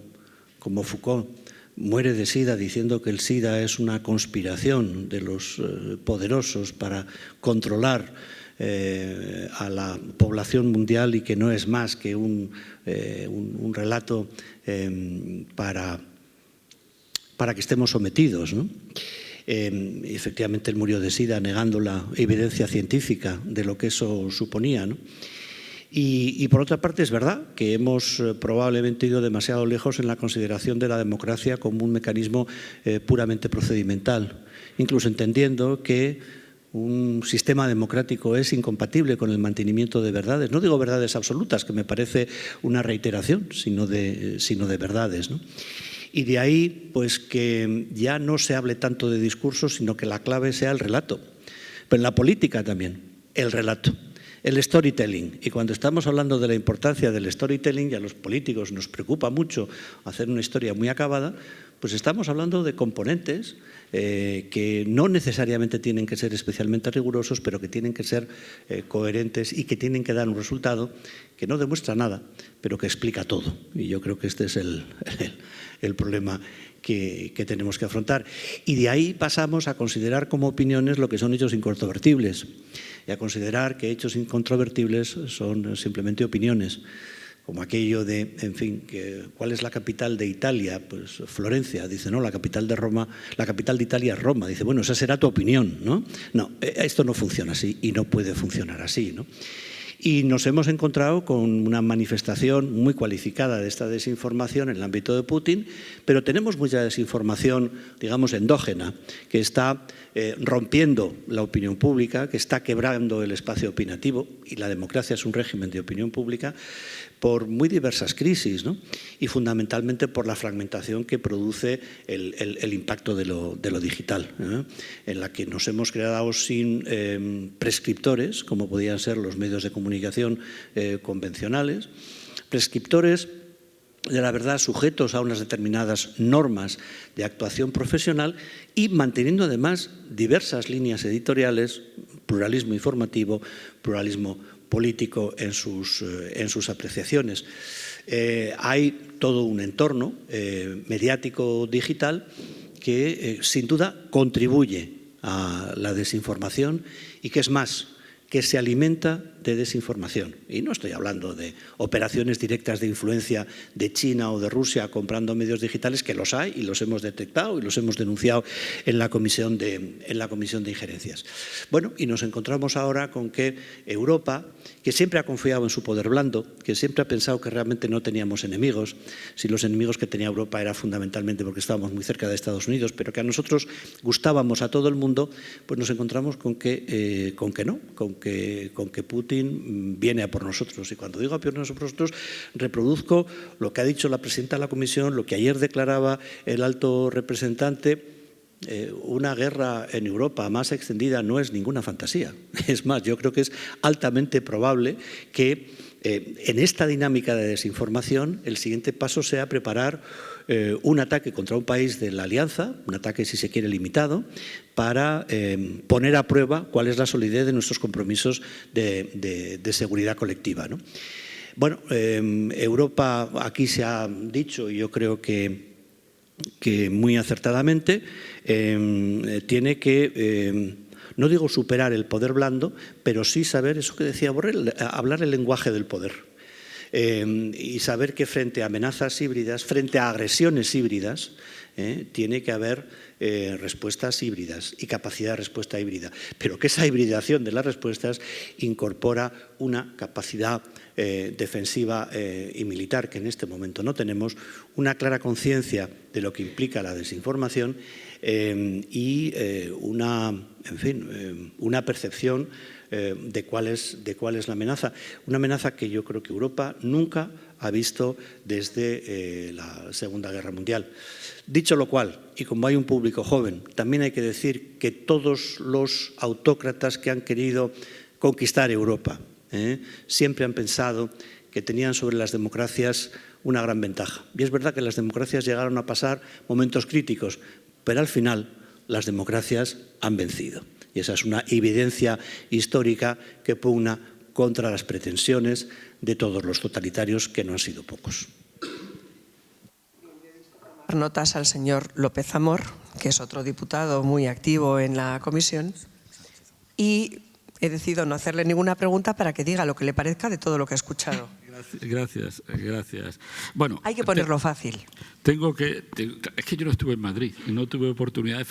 como Foucault muere de SIDA diciendo que el SIDA es una conspiración de los poderosos para controlar a la población mundial y que no es más que un relato para que estemos sometidos, ¿no? Efectivamente, él murió de SIDA negando la evidencia científica de lo que eso suponía, ¿no? Y por otra parte es verdad que hemos probablemente ido demasiado lejos en la consideración de la democracia como un mecanismo puramente procedimental, incluso entendiendo que un sistema democrático es incompatible con el mantenimiento de verdades. No digo verdades absolutas, que me parece una reiteración, sino de verdades, ¿no? Y de ahí pues que ya no se hable tanto de discursos, sino que la clave sea el relato. Pero en la política también, el relato. El storytelling. Y cuando estamos hablando de la importancia del storytelling, y a los políticos nos preocupa mucho hacer una historia muy acabada, pues estamos hablando de componentes que no necesariamente tienen que ser especialmente rigurosos, pero que tienen que ser coherentes y que tienen que dar un resultado que no demuestra nada, pero que explica todo. Y yo creo que este es el problema que tenemos que afrontar. Y de ahí pasamos a considerar como opiniones lo que son hechos incontrovertibles y a considerar que hechos incontrovertibles son simplemente opiniones, como aquello de, en fin, ¿cuál es la capital de Italia? Pues Florencia. Dice, no, la capital de Italia es Roma. Dice, bueno, esa será tu opinión, ¿no? No, esto no funciona así y no puede funcionar así, ¿no? Y nos hemos encontrado con una manifestación muy cualificada de esta desinformación en el ámbito de Putin, pero tenemos mucha desinformación, digamos, endógena, que está rompiendo la opinión pública, que está quebrando el espacio opinativo, y la democracia es un régimen de opinión pública, por muy diversas crisis, ¿no? Y fundamentalmente por la fragmentación que produce el impacto de lo digital, ¿eh? En la que nos hemos quedado sin prescriptores, como podían ser los medios de comunicación convencionales, prescriptores de la verdad sujetos a unas determinadas normas de actuación profesional y manteniendo además diversas líneas editoriales, pluralismo informativo, pluralismo político en sus apreciaciones. Hay todo un entorno mediático digital que sin duda contribuye a la desinformación y que es más, que se alimenta de desinformación. Y no estoy hablando de operaciones directas de influencia de China o de Rusia comprando medios digitales, que los hay y los hemos detectado y los hemos denunciado en la Comisión de Injerencias. Bueno, y nos encontramos ahora con que Europa, que siempre ha confiado en su poder blando, que siempre ha pensado que realmente no teníamos enemigos, si los enemigos que tenía Europa era fundamentalmente porque estábamos muy cerca de Estados Unidos, pero que a nosotros gustábamos a todo el mundo, pues nos encontramos con que no, con que Putin viene a por nosotros. Y cuando digo a por nosotros, reproduzco lo que ha dicho la presidenta de la Comisión, lo que ayer declaraba el alto representante. Una guerra en Europa más extendida no es ninguna fantasía. Es más, yo creo que es altamente probable que en esta dinámica de desinformación el siguiente paso sea preparar un ataque contra un país de la Alianza, un ataque si se quiere limitado, para poner a prueba cuál es la solidez de nuestros compromisos de seguridad colectiva, ¿no? Bueno, Europa, aquí se ha dicho, y yo creo que muy acertadamente, tiene que, no digo superar el poder blando, pero sí saber, eso que decía Borrell, hablar el lenguaje del poder. Y saber que frente a amenazas híbridas, frente a agresiones híbridas, tiene que haber respuestas híbridas y capacidad de respuesta híbrida, pero que esa hibridación de las respuestas incorpora una capacidad defensiva y militar que en este momento no tenemos, una clara conciencia de lo que implica la desinformación y una percepción de cuál es la amenaza. Una amenaza que yo creo que Europa nunca ha visto desde la Segunda Guerra Mundial. Dicho lo cual, y como hay un público joven, también hay que decir que todos los autócratas que han querido conquistar Europa siempre han pensado que tenían sobre las democracias una gran ventaja. Y es verdad que las democracias llegaron a pasar momentos críticos, pero al final las democracias han vencido. Y esa es una evidencia histórica que pugna contra las pretensiones de todos los totalitarios, que no han sido pocos. Notas al señor López Amor, que es otro diputado muy activo en la comisión, y he decidido no hacerle ninguna pregunta para que diga lo que le parezca de todo lo que ha escuchado. Gracias. Bueno, hay que ponerlo fácil. Es que yo no estuve en Madrid y no tuve oportunidad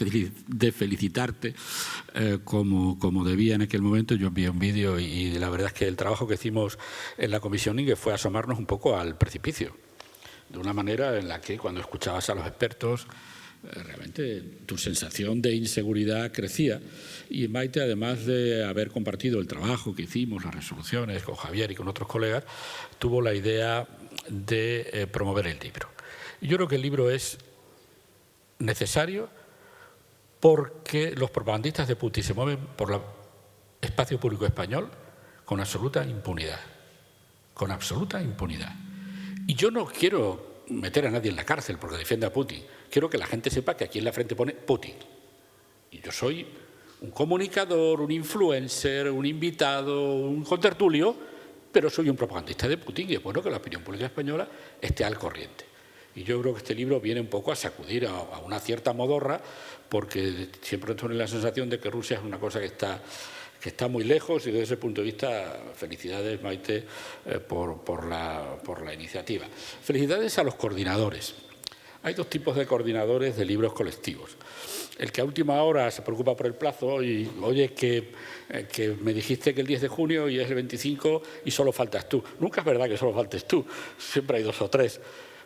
de felicitarte como debía en aquel momento. Yo envié un vídeo y la verdad es que el trabajo que hicimos en la Comisión Inge fue asomarnos un poco al precipicio, de una manera en la que cuando escuchabas a los expertos realmente tu sensación de inseguridad crecía. Y Maite, además de haber compartido el trabajo que hicimos, las resoluciones con Javier y con otros colegas, tuvo la idea de promover el libro. Y yo creo que el libro es necesario porque los propagandistas de Putin se mueven por el espacio público español con absoluta impunidad. Con absoluta impunidad. Y yo no quiero meter a nadie en la cárcel porque defienda a Putin. Quiero que la gente sepa que aquí en la frente pone Putin. Y yo soy un comunicador, un influencer, un invitado, un contertulio, pero soy un propagandista de Putin y es bueno que la opinión pública española esté al corriente. Y yo creo que este libro viene un poco a sacudir a una cierta modorra, porque siempre tengo la sensación de que Rusia es una cosa que está muy lejos, y desde ese punto de vista, felicidades, Maite, por la iniciativa. Felicidades a los coordinadores. Hay dos tipos de coordinadores de libros colectivos. El que a última hora se preocupa por el plazo y, oye, que me dijiste que el 10 de junio y es el 25 y solo faltas tú. Nunca es verdad que solo faltes tú, siempre hay 2 o 3.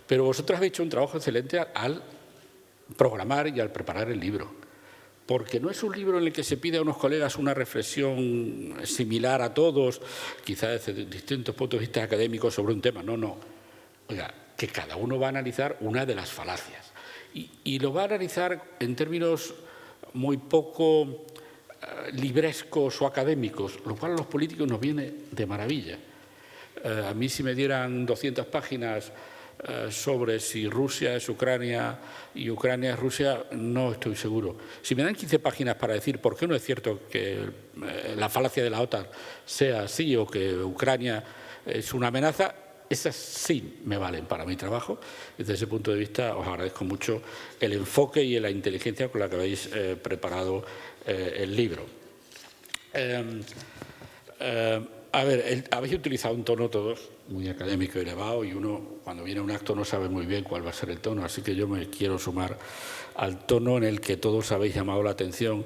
Pero vosotros habéis hecho un trabajo excelente al programar y al preparar el libro. Porque no es un libro en el que se pide a unos colegas una reflexión similar a todos, quizás desde distintos puntos de vista académicos sobre un tema. No. Oiga, que cada uno va a analizar una de las falacias. Y lo va a analizar en términos muy poco librescos o académicos, lo cual a los políticos nos viene de maravilla. A mí, si me dieran 200 páginas sobre si Rusia es Ucrania y Ucrania es Rusia, no estoy seguro. Si me dan 15 páginas para decir por qué no es cierto que la falacia de la OTAN sea así o que Ucrania es una amenaza, esas sí me valen para mi trabajo. Desde ese punto de vista os agradezco mucho el enfoque y la inteligencia con la que habéis preparado el libro. A ver, habéis utilizado un tono todos muy académico y elevado, y uno cuando viene a un acto no sabe muy bien cuál va a ser el tono, así que yo me quiero sumar al tono en el que todos habéis llamado la atención,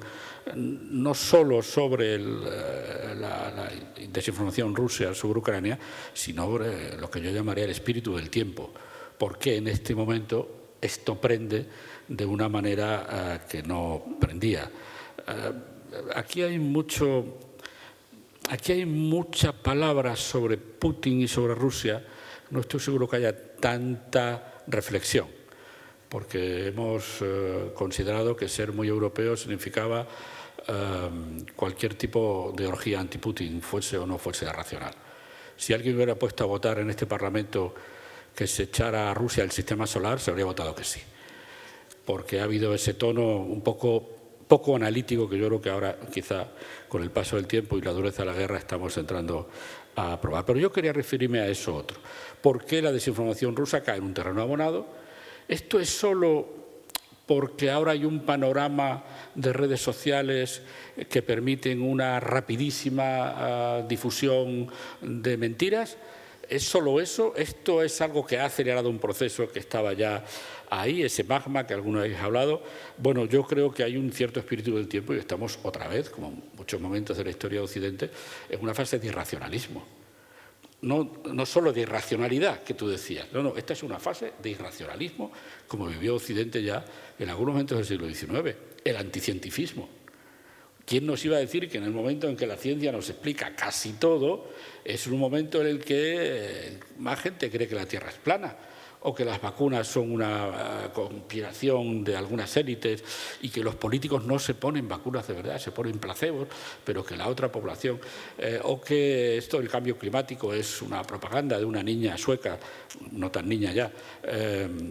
no solo sobre la desinformación rusa sobre Ucrania, sino sobre lo que yo llamaría el espíritu del tiempo. ¿Por qué en este momento esto prende de una manera que no prendía? Aquí hay muchas palabras sobre Putin y sobre Rusia. No estoy seguro que haya tanta reflexión, porque hemos considerado que ser muy europeo significaba cualquier tipo de orgía anti-Putin, fuese o no fuese racional. Si alguien hubiera puesto a votar en este Parlamento que se echara a Rusia el sistema solar, se habría votado que sí, porque ha habido ese tono un poco analítico que yo creo que ahora, quizá con el paso del tiempo y la dureza de la guerra, estamos entrando a probar. Pero yo quería referirme a eso otro. ¿Por qué la desinformación rusa cae en un terreno abonado? ¿Esto es solo porque ahora hay un panorama de redes sociales que permiten una rapidísima difusión de mentiras? ¿Es solo eso? ¿Esto es algo que ha acelerado un proceso que estaba ya ahí, ese magma que algunos habéis hablado? Bueno, yo creo que hay un cierto espíritu del tiempo y estamos otra vez, como en muchos momentos de la historia de Occidente, en una fase de irracionalismo. No solo de irracionalidad, que tú decías. No, esta es una fase de irracionalismo, como vivió Occidente ya en algunos momentos del siglo XIX. El anticientifismo. ¿Quién nos iba a decir que en el momento en que la ciencia nos explica casi todo, es un momento en el que más gente cree que la Tierra es plana, o que las vacunas son una conspiración de algunas élites y que los políticos no se ponen vacunas de verdad, se ponen placebos, pero que la otra población, o que esto del cambio climático es una propaganda de una niña sueca, no tan niña ya,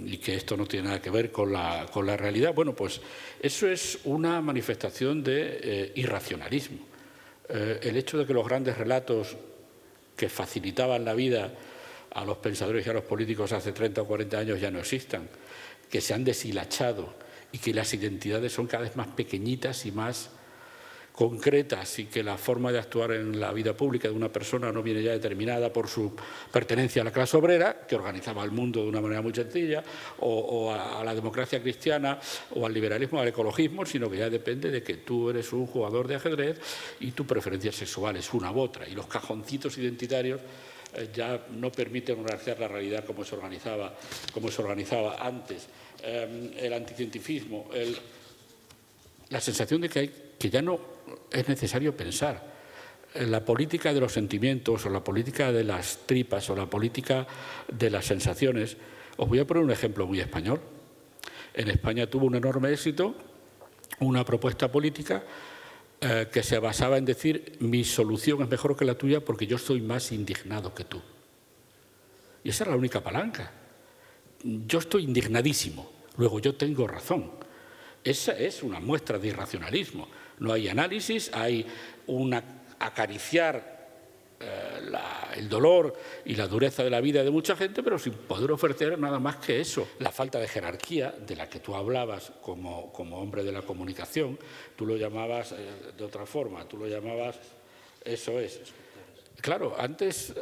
y que esto no tiene nada que ver con la realidad? Bueno, pues eso es una manifestación de irracionalismo. El hecho de que los grandes relatos que facilitaban la vida a los pensadores y a los políticos hace 30 o 40 años ya no existan, que se han deshilachado y que las identidades son cada vez más pequeñitas y más concretas y que la forma de actuar en la vida pública de una persona no viene ya determinada por su pertenencia a la clase obrera, que organizaba el mundo de una manera muy sencilla, o a la democracia cristiana, o al liberalismo, al ecologismo, sino que ya depende de que tú eres un jugador de ajedrez y tu preferencia sexual es una u otra. Y los cajoncitos identitarios ya no permiten organizar la realidad como se organizaba antes. El anticientifismo, la sensación de que ya no es necesario pensar. La política de los sentimientos o la política de las tripas o la política de las sensaciones. Os voy a poner un ejemplo muy español. En España tuvo un enorme éxito una propuesta política que se basaba en decir mi solución es mejor que la tuya porque yo estoy más indignado que tú. Y esa era la única palanca. Yo estoy indignadísimo, luego yo tengo razón. Esa es una muestra de irracionalismo. No hay análisis, hay acariciar el dolor y la dureza de la vida de mucha gente, pero sin poder ofrecer nada más que eso. La falta de jerarquía de la que tú hablabas como hombre de la comunicación, tú lo llamabas de otra forma, tú lo llamabas, eso es. Claro, antes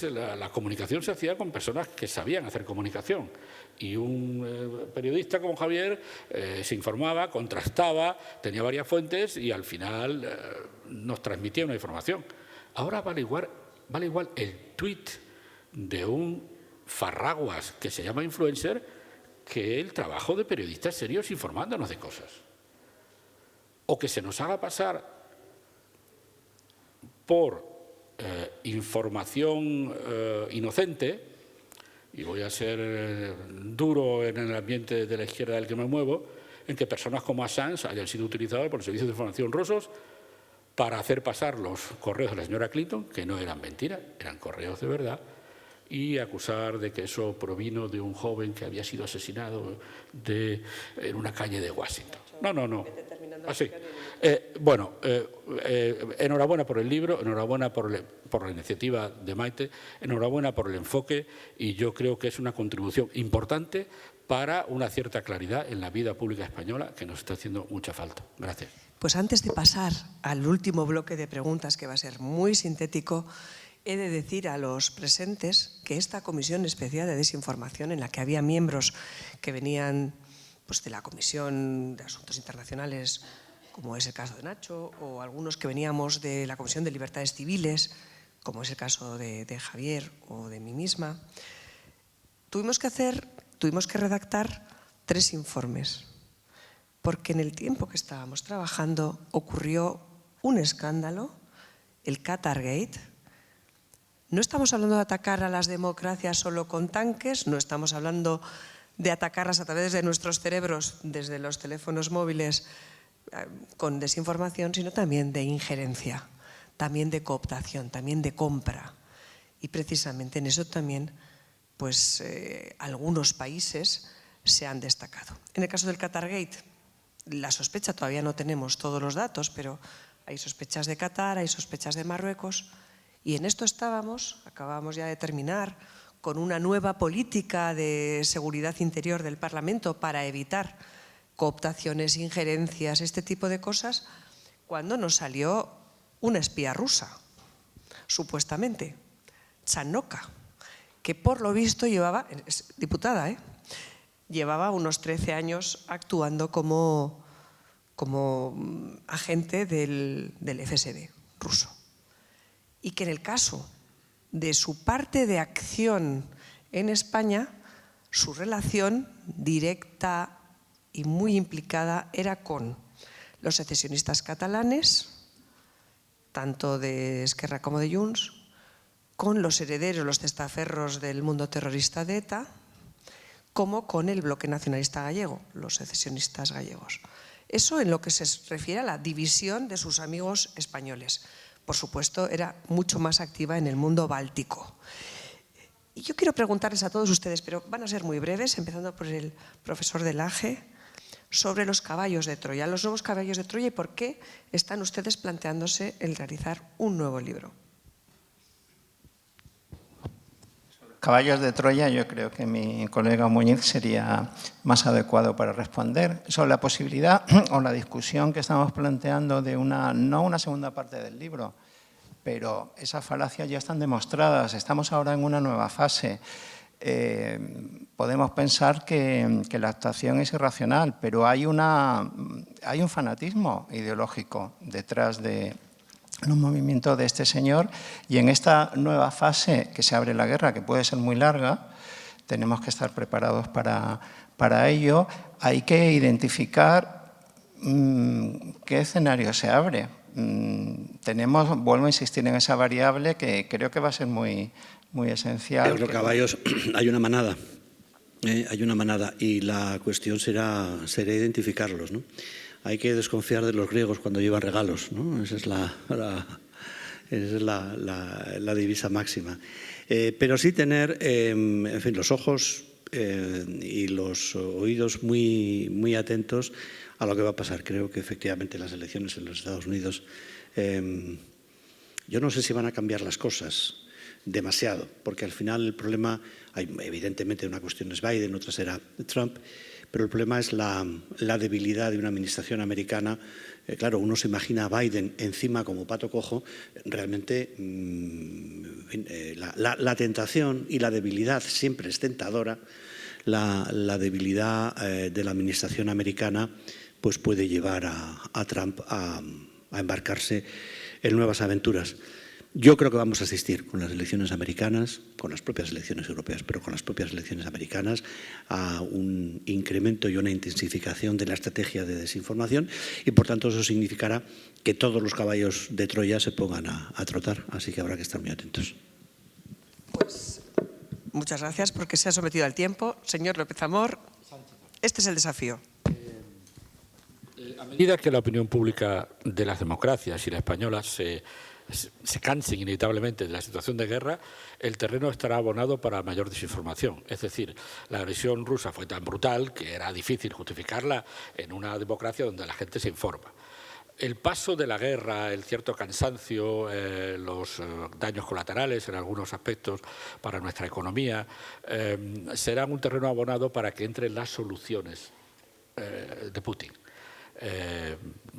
la comunicación se hacía con personas que sabían hacer comunicación y un periodista como Javier se informaba, contrastaba, tenía varias fuentes y al final nos transmitía una información. Ahora vale igual el tuit de un farraguas que se llama influencer que el trabajo de periodistas serios informándonos de cosas. O que se nos haga pasar por información inocente, y voy a ser duro en el ambiente de la izquierda del que me muevo, en que personas como Assange hayan sido utilizadas por servicios de información rusos para hacer pasar los correos de la señora Clinton, que no eran mentira, eran correos de verdad, y acusar de que eso provino de un joven que había sido asesinado en una calle de Washington. No. Así. Enhorabuena por el libro, enhorabuena por la iniciativa de Maite, enhorabuena por el enfoque y yo creo que es una contribución importante para una cierta claridad en la vida pública española que nos está haciendo mucha falta. Gracias. Pues antes de pasar al último bloque de preguntas, que va a ser muy sintético, he de decir a los presentes que esta Comisión Especial de Desinformación, en la que había miembros que venían de la Comisión de Asuntos Internacionales, como es el caso de Nacho, o algunos que veníamos de la Comisión de Libertades Civiles, como es el caso de Javier o de mí misma, tuvimos que redactar 3 informes, porque en el tiempo que estábamos trabajando ocurrió un escándalo, el Qatargate. No estamos hablando de atacar a las democracias solo con tanques, no estamos hablando de atacarlas a través de nuestros cerebros, desde los teléfonos móviles, con desinformación, sino también de injerencia, también de cooptación, también de compra. Y precisamente en eso también algunos países se han destacado. En el caso del Qatargate, la sospecha, todavía no tenemos todos los datos, pero hay sospechas de Qatar, hay sospechas de Marruecos, y en esto acabamos ya de terminar con una nueva política de seguridad interior del Parlamento para evitar cooptaciones, injerencias, este tipo de cosas, cuando nos salió una espía rusa, supuestamente, Tchanoka, que por lo visto llevaba, es diputada, llevaba unos 13 años actuando como agente del FSB ruso. Y que en el caso de su parte de acción en España, su relación directa y muy implicada era con los secesionistas catalanes, tanto de Esquerra como de Junts, con los herederos, los testaferros del mundo terrorista de ETA, como con el bloque nacionalista gallego, los secesionistas gallegos. Eso en lo que se refiere a la división de sus amigos españoles. Por supuesto, era mucho más activa en el mundo báltico. Y yo quiero preguntarles a todos ustedes, pero van a ser muy breves, empezando por el profesor Delage, sobre los caballos de Troya, los nuevos caballos de Troya y por qué están ustedes planteándose el realizar un nuevo libro. Caballos de Troya, yo creo que mi colega Muñiz sería más adecuado para responder. Sobre la posibilidad o la discusión que estamos planteando de no una segunda parte del libro, pero esas falacias ya están demostradas. Estamos ahora en una nueva fase. Podemos pensar que la actuación es irracional, pero hay un fanatismo ideológico detrás de un movimiento de este señor, y en esta nueva fase que se abre la guerra, que puede ser muy larga, tenemos que estar preparados para ello. Hay que identificar qué escenario se abre. Vuelvo a insistir en esa variable que creo que va a ser muy esencial. Los caballos, hay una manada. Hay una manada y la cuestión será identificarlos, ¿no? Hay que desconfiar de los griegos cuando llevan regalos, ¿no? Esa es la divisa máxima. Pero sí tener, en fin, los ojos y los oídos muy atentos a lo que va a pasar. Creo que efectivamente las elecciones en los Estados Unidos, yo no sé si van a cambiar las cosas demasiado, porque al final el problema, evidentemente una cuestión es Biden, otra será Trump, pero el problema es la debilidad de una administración americana. Claro, uno se imagina a Biden encima como pato cojo. Realmente la tentación y la debilidad siempre es tentadora. La debilidad de la administración americana pues puede llevar a Trump a embarcarse en nuevas aventuras. Yo creo que vamos a asistir con las elecciones americanas, con las propias elecciones europeas, pero con las propias elecciones americanas, a un incremento y una intensificación de la estrategia de desinformación, y por tanto eso significará que todos los caballos de Troya se pongan a trotar, así que habrá que estar muy atentos. Pues muchas gracias porque se ha sometido al tiempo. Señor López Amor, este es el desafío. A medida que la opinión pública de las democracias y la española se cansen inevitablemente de la situación de guerra, el terreno estará abonado para mayor desinformación. Es decir, la agresión rusa fue tan brutal que era difícil justificarla en una democracia donde la gente se informa. El paso de la guerra, el cierto cansancio, los daños colaterales en algunos aspectos para nuestra economía, serán un terreno abonado para que entren las soluciones de Putin.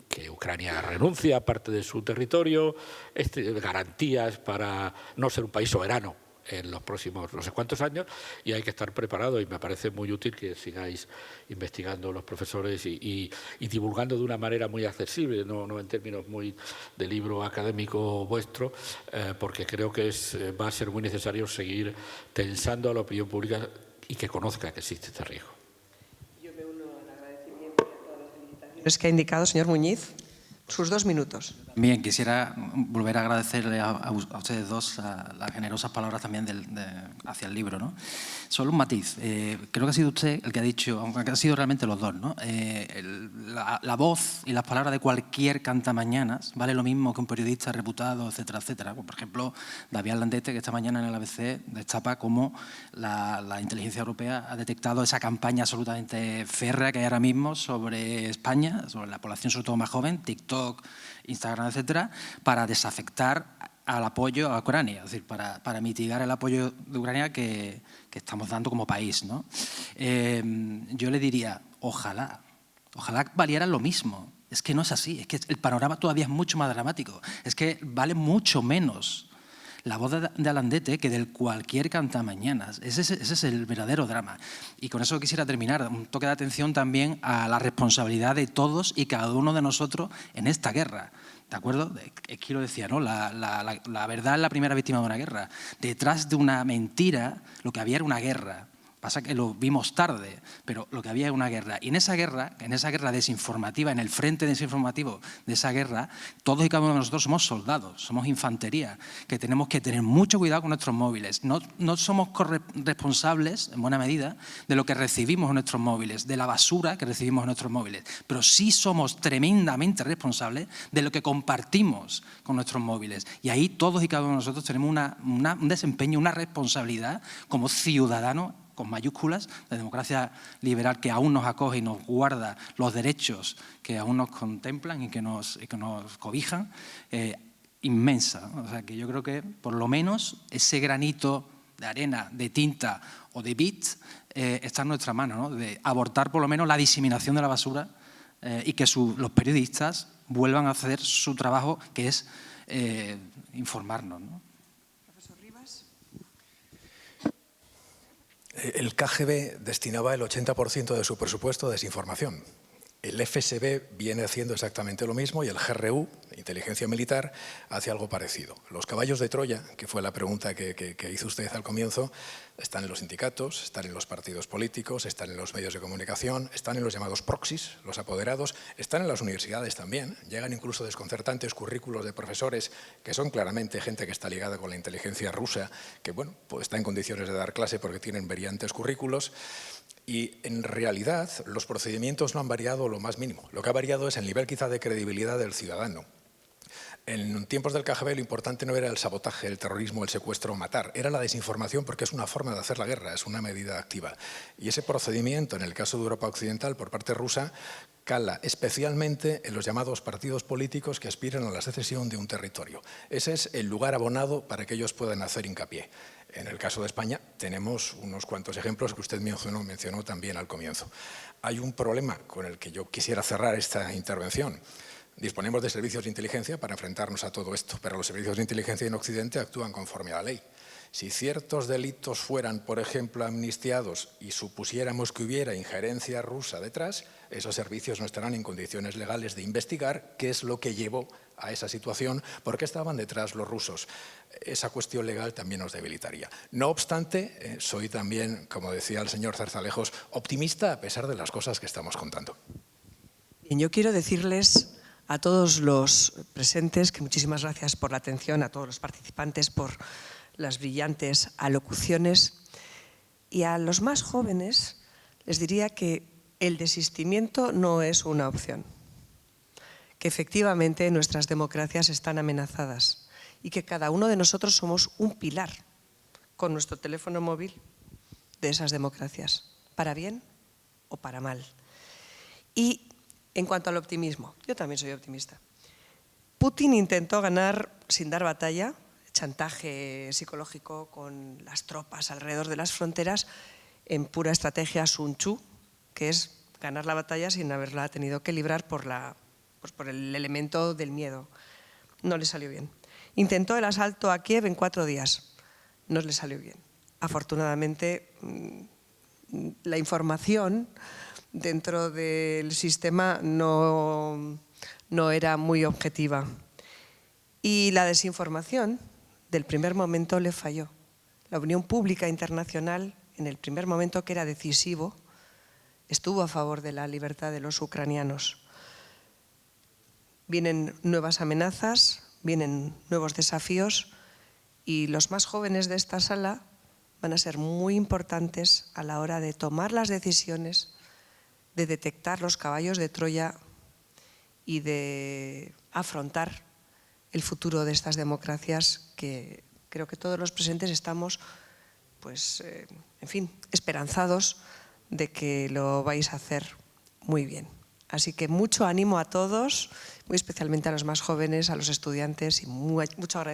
Que Ucrania renuncie a parte de su territorio, garantías para no ser un país soberano en los próximos no sé cuántos años, y hay que estar preparado, y me parece muy útil que sigáis investigando los profesores y divulgando de una manera muy accesible, no en términos muy de libro académico vuestro, porque creo que va a ser muy necesario seguir tensando a la opinión pública y que conozca que existe este riesgo. Es que ha indicado, señor Muñiz, sus 2 minutos. Bien, quisiera volver a agradecerle a ustedes dos las generosas palabras también hacia el libro, ¿no? Solo un matiz. Creo que ha sido usted el que ha dicho, aunque han sido realmente los dos, ¿no? La voz y las palabras de cualquier cantamañanas vale lo mismo que un periodista reputado, etcétera, etcétera. Por ejemplo, David Landete, que esta mañana en el ABC destapa cómo la inteligencia europea ha detectado esa campaña absolutamente férrea que hay ahora mismo sobre España, sobre la población sobre todo más joven, TikTok, Instagram, etcétera, para desafectar al apoyo a Ucrania, es decir, para mitigar el apoyo de Ucrania que estamos dando como país, ¿no? Yo le diría, ojalá valieran lo mismo. Es que no es así, es que el panorama todavía es mucho más dramático, es que vale mucho menos la voz de Landete que del cualquier cantamañanas. Ese es el verdadero drama. Y con eso quisiera terminar, un toque de atención también a la responsabilidad de todos y cada uno de nosotros en esta guerra. ¿De acuerdo? Es que lo decía, ¿no? La verdad es la primera víctima de una guerra. Detrás de una mentira, lo que había era una guerra. Pasa que lo vimos tarde, pero lo que había era una guerra. Y en esa guerra desinformativa, en el frente desinformativo de esa guerra, todos y cada uno de nosotros somos soldados, somos infantería, que tenemos que tener mucho cuidado con nuestros móviles. No somos responsables, en buena medida, de lo que recibimos en nuestros móviles, de la basura que recibimos en nuestros móviles, pero sí somos tremendamente responsables de lo que compartimos con nuestros móviles. Y ahí todos y cada uno de nosotros tenemos un desempeño, una responsabilidad como ciudadanos con mayúsculas, de democracia liberal que aún nos acoge y nos guarda los derechos que aún nos contemplan y que nos cobijan, inmensa. O sea, que yo creo que por lo menos ese granito de arena, de tinta o de bits, está en nuestra mano, ¿no? De abortar por lo menos la diseminación de la basura y que los periodistas vuelvan a hacer su trabajo, que es informarnos, ¿no? Profesor Rivas. El KGB destinaba el 80% de su presupuesto a desinformación. El FSB viene haciendo exactamente lo mismo y el GRU, Inteligencia Militar, hace algo parecido. Los caballos de Troya, que fue la pregunta que hizo usted al comienzo, están en los sindicatos, están en los partidos políticos, están en los medios de comunicación, están en los llamados proxies, los apoderados, están en las universidades también. Llegan incluso desconcertantes currículos de profesores que son claramente gente que está ligada con la inteligencia rusa, que bueno, pues está en condiciones de dar clase porque tienen brillantes currículos. Y en realidad los procedimientos no han variado lo más mínimo. Lo que ha variado es el nivel quizá de credibilidad del ciudadano. En tiempos del KGB lo importante no era el sabotaje, el terrorismo, el secuestro o matar, era la desinformación porque es una forma de hacer la guerra, es una medida activa. Y ese procedimiento, en el caso de Europa Occidental, por parte rusa, cala especialmente en los llamados partidos políticos que aspiran a la secesión de un territorio. Ese es el lugar abonado para que ellos puedan hacer hincapié. En el caso de España tenemos unos cuantos ejemplos que usted mencionó también al comienzo. Hay un problema con el que yo quisiera cerrar esta intervención. Disponemos de servicios de inteligencia para enfrentarnos a todo esto, pero los servicios de inteligencia en Occidente actúan conforme a la ley. Si ciertos delitos fueran, por ejemplo, amnistiados y supusiéramos que hubiera injerencia rusa detrás, esos servicios no estarán en condiciones legales de investigar qué es lo que llevó a esa situación, por qué estaban detrás los rusos. Esa cuestión legal también nos debilitaría. No obstante, soy también, como decía el señor Zarzalejos, optimista a pesar de las cosas que estamos contando. Bien, yo quiero decirles a todos los presentes que muchísimas gracias por la atención, a todos los participantes por las brillantes alocuciones, y a los más jóvenes les diría que el desistimiento no es una opción, que efectivamente nuestras democracias están amenazadas y que cada uno de nosotros somos un pilar con nuestro teléfono móvil de esas democracias, para bien o para mal. Y en cuanto al optimismo, yo también soy optimista. Putin intentó ganar sin dar batalla, chantaje psicológico con las tropas alrededor de las fronteras en pura estrategia Sun Tzu, que es ganar la batalla sin haberla tenido que librar por el elemento del miedo. No le salió bien. Intentó el asalto a Kiev en 4 días. No le salió bien. Afortunadamente, la información dentro del sistema no era muy objetiva. Y la desinformación del primer momento le falló. La opinión pública internacional, en el primer momento que era decisivo, estuvo a favor de la libertad de los ucranianos. Vienen nuevas amenazas, vienen nuevos desafíos y los más jóvenes de esta sala van a ser muy importantes a la hora de tomar las decisiones, de detectar los caballos de Troya y de afrontar el futuro de estas democracias que creo que todos los presentes estamos, pues, en fin, esperanzados de que lo vais a hacer muy bien. Así que mucho ánimo a todos, muy especialmente a los más jóvenes, a los estudiantes y mucho agradecimiento.